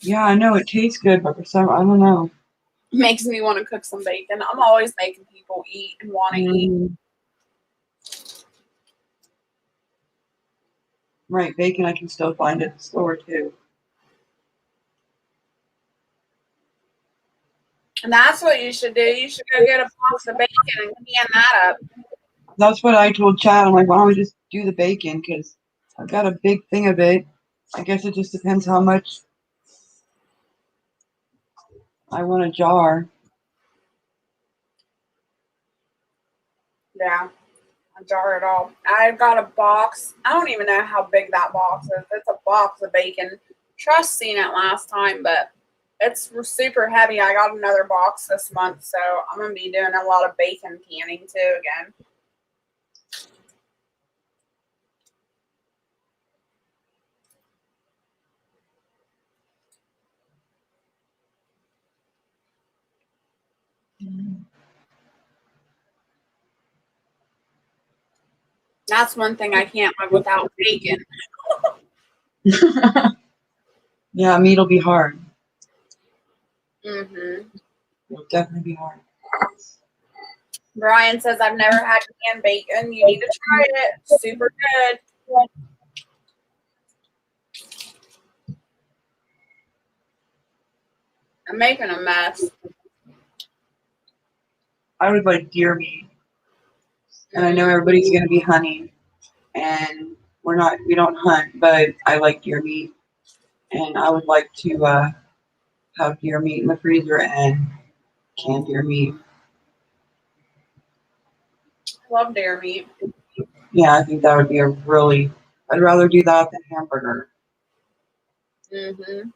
Yeah, I know it tastes good, but for some, I don't know. Makes me want to cook some bacon. I'm always making people eat and want to eat. Mhm. Right, bacon I can still find at the store too. And that's what you should do. You should go get a box of bacon and can that up. That's what I told Chad. I'm like, why don't we just do the bacon? Because I've got a big thing of it. I guess it just depends how much I want a jar. Yeah, a jar it all. I've got a box. I don't even know how big that box is. It's a box of bacon. Trust seen it last time, but it's super heavy. I got another box this month, so I'm going to be doing a lot of bacon canning too again. That's one thing I can't live without bacon. Yeah, meat will be hard. Mm-hmm. It'll definitely be hard. Brian says, I've never had canned bacon. You need to try it. Super good. I'm making a mess. I would like deer meat, and I know everybody's gonna be hunting, and we don't hunt, but I like deer meat, and I would like to have deer meat in the freezer and canned deer meat. Love deer meat. Yeah, I think that would be I'd rather do that than hamburger. Mm-hmm.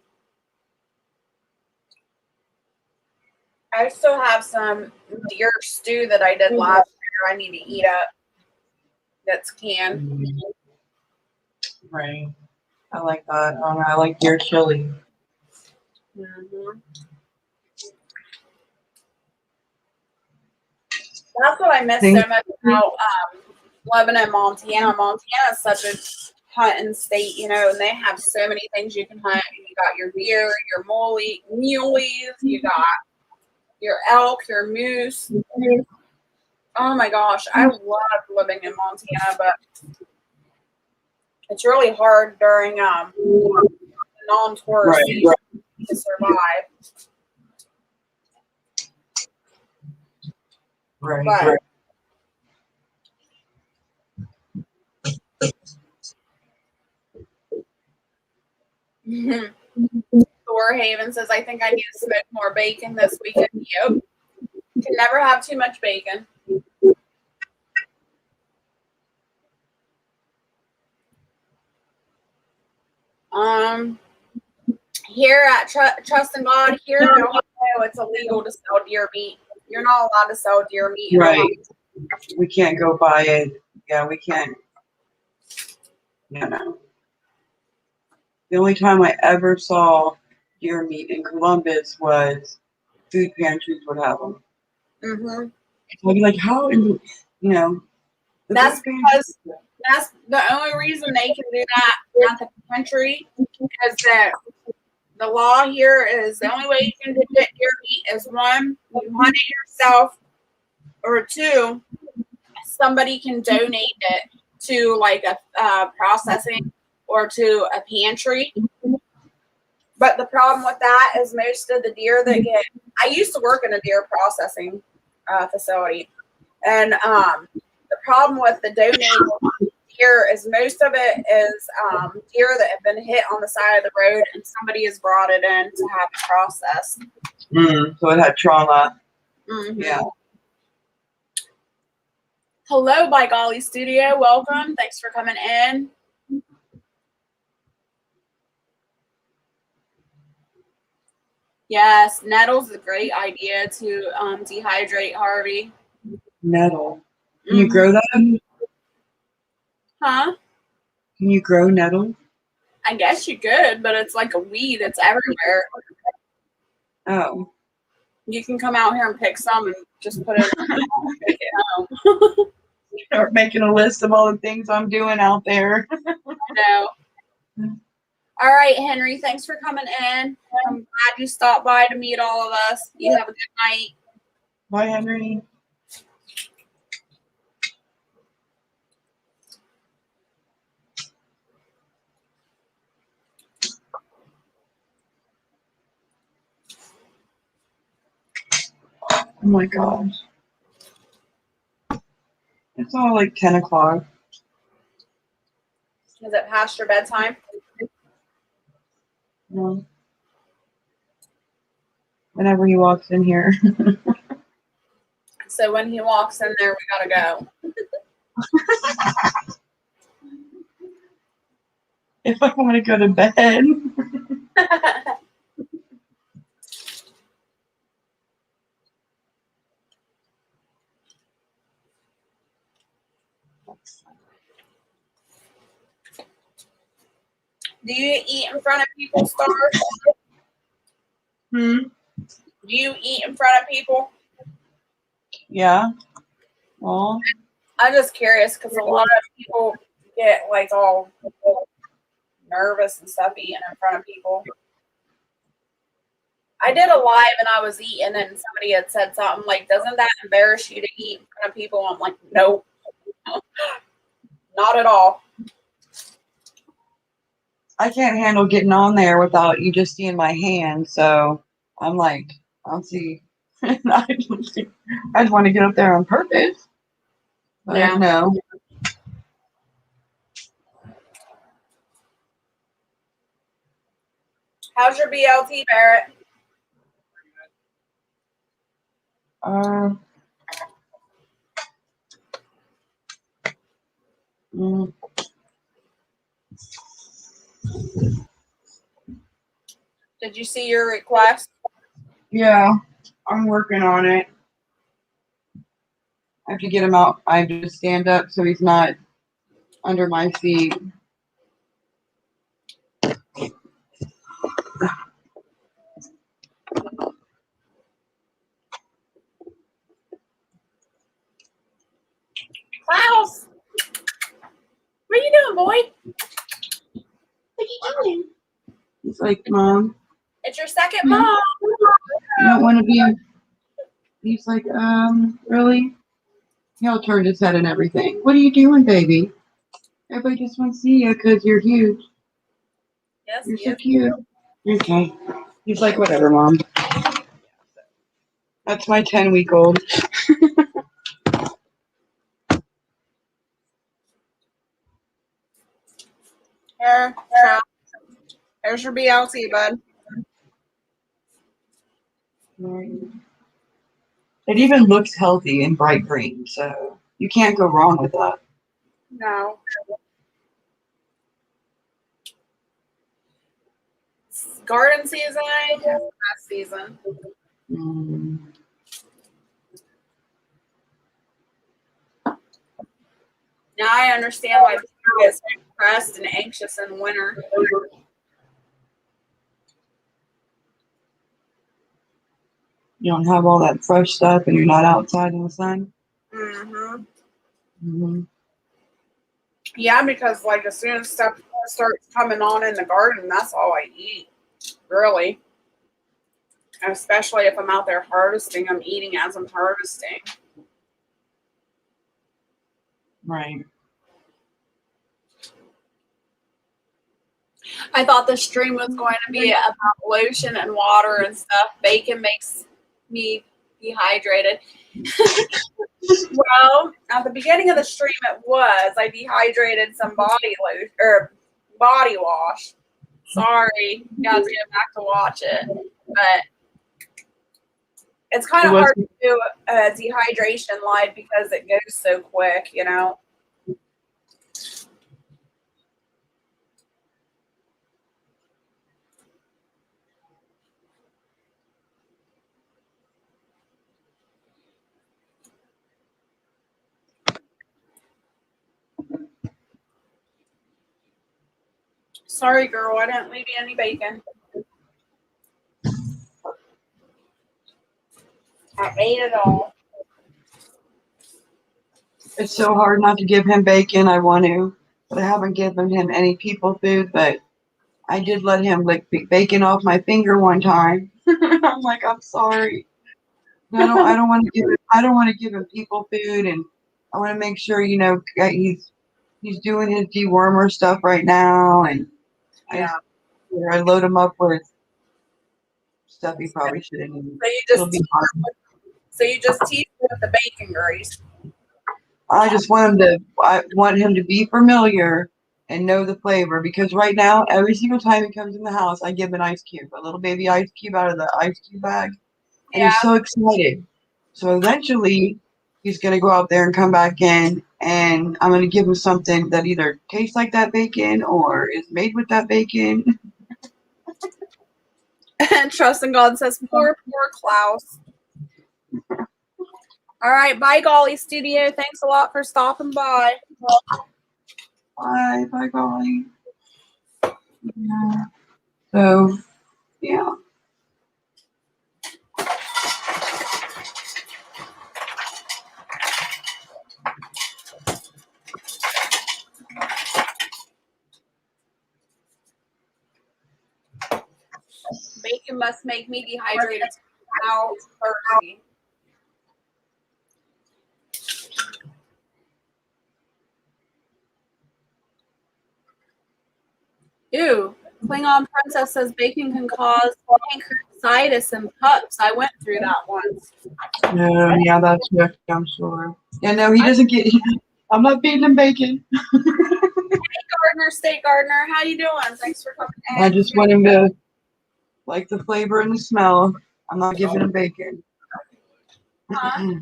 I still have some deer stew that I did last year. I need to eat up. That's canned. Right. I like that. I like deer chili. Mm-hmm. That's what I miss so much about living in Montana. Montana is such a hunting state, you know, and they have so many things you can hunt. You got your deer, your muleys, you got your elk, your moose. Oh my gosh, I love living in Montana, but it's really hard during non-tourist season to survive. Right. But Thor Haven says, I think I need to smoke more bacon this weekend. Yep. Can never have too much bacon. Here at Trust in God, here in Ohio, it's illegal to sell deer meat. You're not allowed to sell deer meat in Ohio. Right. We can't go buy it. Yeah, we can't. No. The only time I ever saw deer meat in Columbus was food pantries would have them. Mm-hmm. I'd be like, how in the, you know, the That's food because that's the only reason they can do that at the country, because the law here is the only way you can get deer meat is one, you hunt it yourself, or two, somebody can donate it to like a processing or to a pantry. But the problem with that is most of the deer that I used to work in a deer processing facility, and the problem with the donated deer is most of it is deer that have been hit on the side of the road, and somebody has brought it in to have it processed. So it had trauma. Mm-hmm. Yeah. Hello, By Golly Studio. Welcome. Thanks for coming in. Yes, nettles is a great idea to dehydrate, Harvey. Nettle. Can you grow that? Huh? Can you grow nettle? I guess you could, but it's like a weed. It's everywhere. Oh. You can come out here and pick some and just put it take it home. Start making a list of all the things I'm doing out there. I know. All right, Henry, thanks for coming in. I'm glad you stopped by to meet all of us. You have a good night. Bye, Henry. Oh my gosh. It's all like 10 o'clock. Is it past your bedtime? No. Whenever he walks in here. So when he walks in there, we gotta go. If I want to go to bed. Do you eat in front of people, Stars? Do you eat in front of people? Yeah. Well, I'm just curious because a lot of people get like all nervous and stuff eating in front of people. I did a live and I was eating and somebody had said something like, doesn't that embarrass you to eat in front of people? I'm like, nope, not at all. I can't handle getting on there without you just seeing my hand. So I'm like, I'll see. I just want to get up there on purpose. But Yeah. no. How's your BLT, Barrett? Uh, mm, Did you see your request? yeah, I'm working on it. I have to get him out. I have to stand up so he's not under my feet. Klaus, what are you doing, boy? What are you doing? He's like, Mom, It's your second mom. you don't want to be. He's like, really? He'll turn his head and everything. What are you doing, baby? Everybody just wants to see you because you're huge. Yes, You're he so is. cute. Okay. He's like, whatever, Mom. That's my 10-week-old. Here, here's your BLT, bud. It even looks healthy and bright green, so you can't go wrong with that. No. It's garden season, it's the best season. Mm. Now I understand why people get so depressed and anxious in winter. You don't have all that fresh stuff and you're not outside in the sun. Mm-hmm. Mm-hmm. Yeah, because like as soon as stuff starts coming on in the garden, that's all I eat, really. Especially if I'm out there harvesting, I'm eating as I'm harvesting. Right. I thought the stream was going to be about lotion and water and stuff. Bacon makes me dehydrated. Well, at the beginning of the stream, it was. I dehydrated some body lotion or body wash. Sorry, you have to get back to watch it, but it's kind of hard to do a dehydration live because it goes so quick, you know. Sorry, girl, I didn't leave you any bacon. I ate it all. It's so hard not to give him bacon. I want to, but I haven't given him any people food. But I did let him lick bacon off my finger one time. I'm like, I'm sorry. I don't want to give him. I don't want to give him people food, and I want to make sure he's doing his dewormer stuff right now, and Yeah. I load him up with stuff he probably shouldn't eat. So you just tease him with the bacon grease. I want him to be familiar and know the flavor, because right now, every single time he comes in the house, I give him an ice cube, a little baby ice cube out of the ice cube bag, and Yeah. he's so excited. So eventually, he's going to go out there and come back in, and I'm going to give him something that either tastes like that bacon or is made with that bacon. And Trust in God says, poor Klaus. All right, bye, Golly Studio. Thanks a lot for stopping by. Bye, golly. Yeah. So, yeah. You must make me dehydrated. Now thirsty. Ew. Klingon Princess says bacon can cause pancreatitis in pups. I went through that once. Yeah, that's yucky, I'm sure. Yeah, no, he doesn't get. I'm not feeding him bacon. Gardner, State Gardner, how you doing? Thanks for coming in. I just want him to like the flavor and the smell. I'm not giving him bacon. Huh?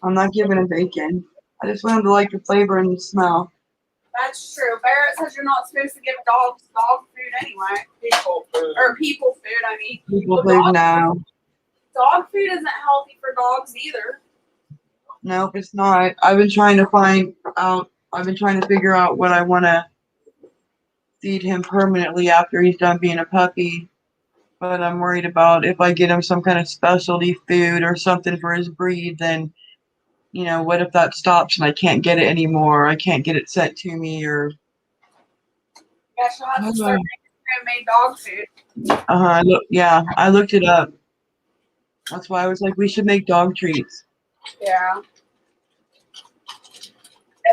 I'm not giving him bacon. I just want him to like the flavor and the smell. That's true. Barrett says you're not supposed to give dogs dog food anyway. People food. Or people food, I mean. People Well, food now. dog food isn't healthy for dogs either. Nope, it's not. I've been trying to figure out what I want to feed him permanently after he's done being a puppy. But I'm worried about if I get him some kind of specialty food or something for his breed, then, what if that stops and I can't get it anymore? I can't get it sent to me or. Guess you'll have to start making homemade dog food. Yeah, I looked it up. That's why I was like, we should make dog treats. Yeah.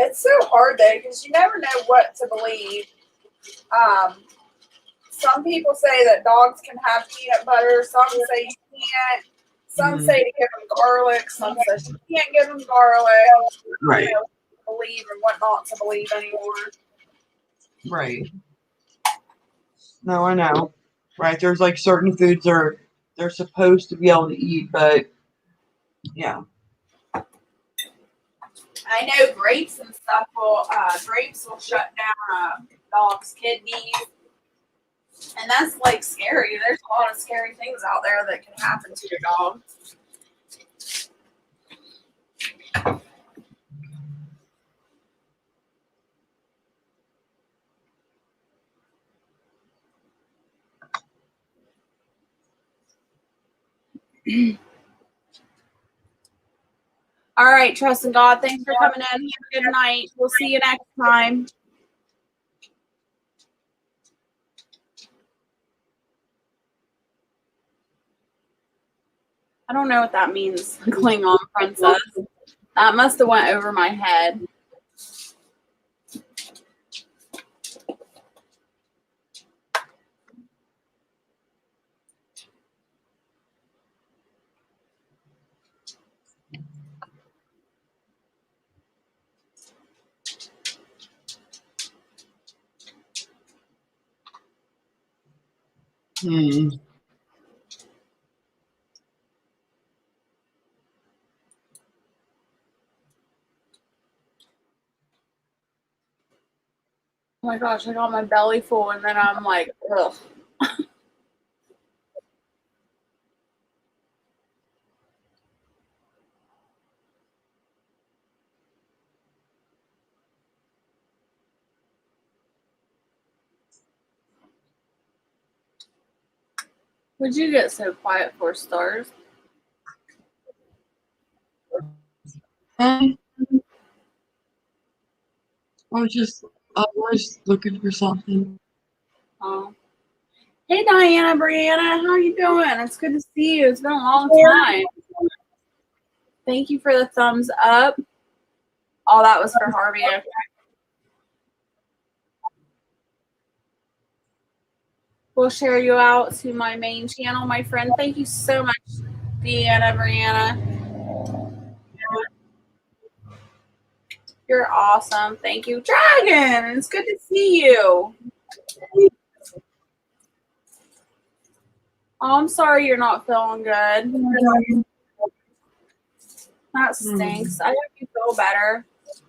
It's so hard though, because you never know what to believe. Some people say that dogs can have peanut butter. Some say you can't. Some say to give them garlic. Some say you can't give them garlic. Right. Believe and what not to believe anymore. Right. No, I know. Right. There's like certain foods they're supposed to be able to eat, but yeah. I know grapes and stuff grapes will shut down a dog's kidneys. And that's like scary. There's a lot of scary things out there that can happen to your dog. All right, trust in God. Thanks for coming in. Have a good night. We'll see you next time. I don't know what that means, Klingon Princess. That must have went over my head. Oh my gosh, I got my belly full and then I'm like, ugh. Would you get so quiet for stars? I was looking for something. Oh. Hey Diana, Brianna, how you doing? It's good to see you. It's been a long time. Thank you for the thumbs up. Oh, that was for Harvey. Okay. We'll share you out to my main channel, my friend. Thank you so much, Deanna, Brianna. You're awesome. Thank you, Dragon. It's good to see you. Oh, I'm sorry you're not feeling good. That stinks. I hope you feel better.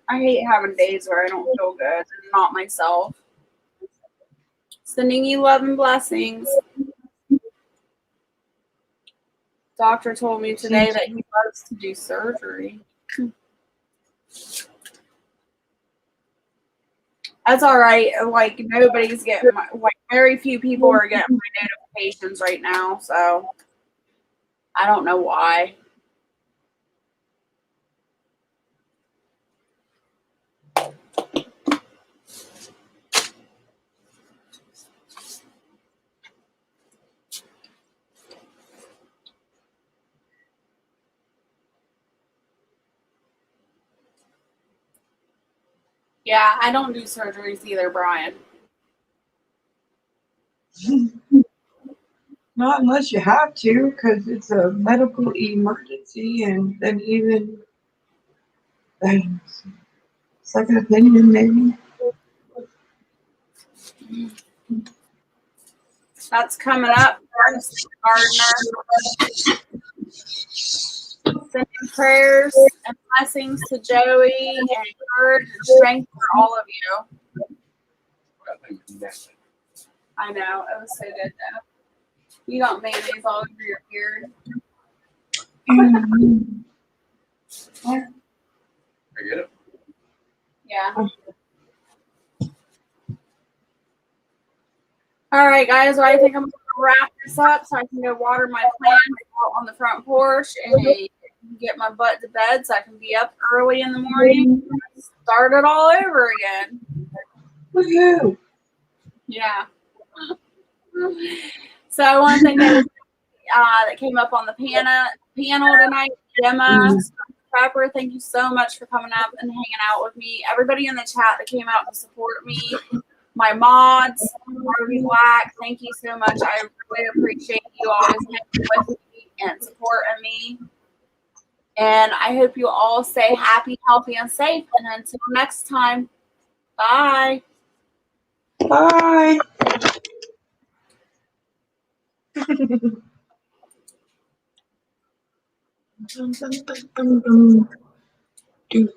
I hate having days where I don't feel good and not myself. Sending you love and blessings. Doctor told me today that he loves to do surgery. That's all right. Like nobody's getting like very few people are getting my notifications right now, so I don't know why. Yeah, I don't do surgeries either, Brian. Not unless you have to, because it's a medical emergency, and then even second opinion, maybe. That's coming up. Gardner. Sending prayers and blessings to Joey and courage and strength for all of you. I know. It was so good, though. You got mayonnaise all over your beard. I get it. Yeah. All right, guys. Well, I think I'm going to wrap this up so I can go water my plants out on the front porch and get my butt to bed so I can be up early in the morning and start it all over again. Woohoo! Yeah. So one thing that came up on the panel tonight, Gemma Pepper, thank you so much for coming up and hanging out with me. Everybody in the chat that came out to support me. My mods, Harvey Black, thank you so much. I really appreciate you always hanging with me and supporting me. And I hope you all stay happy, healthy, and safe. And until next time, bye. Bye. Dum, dum, dum, dum, dum. Do.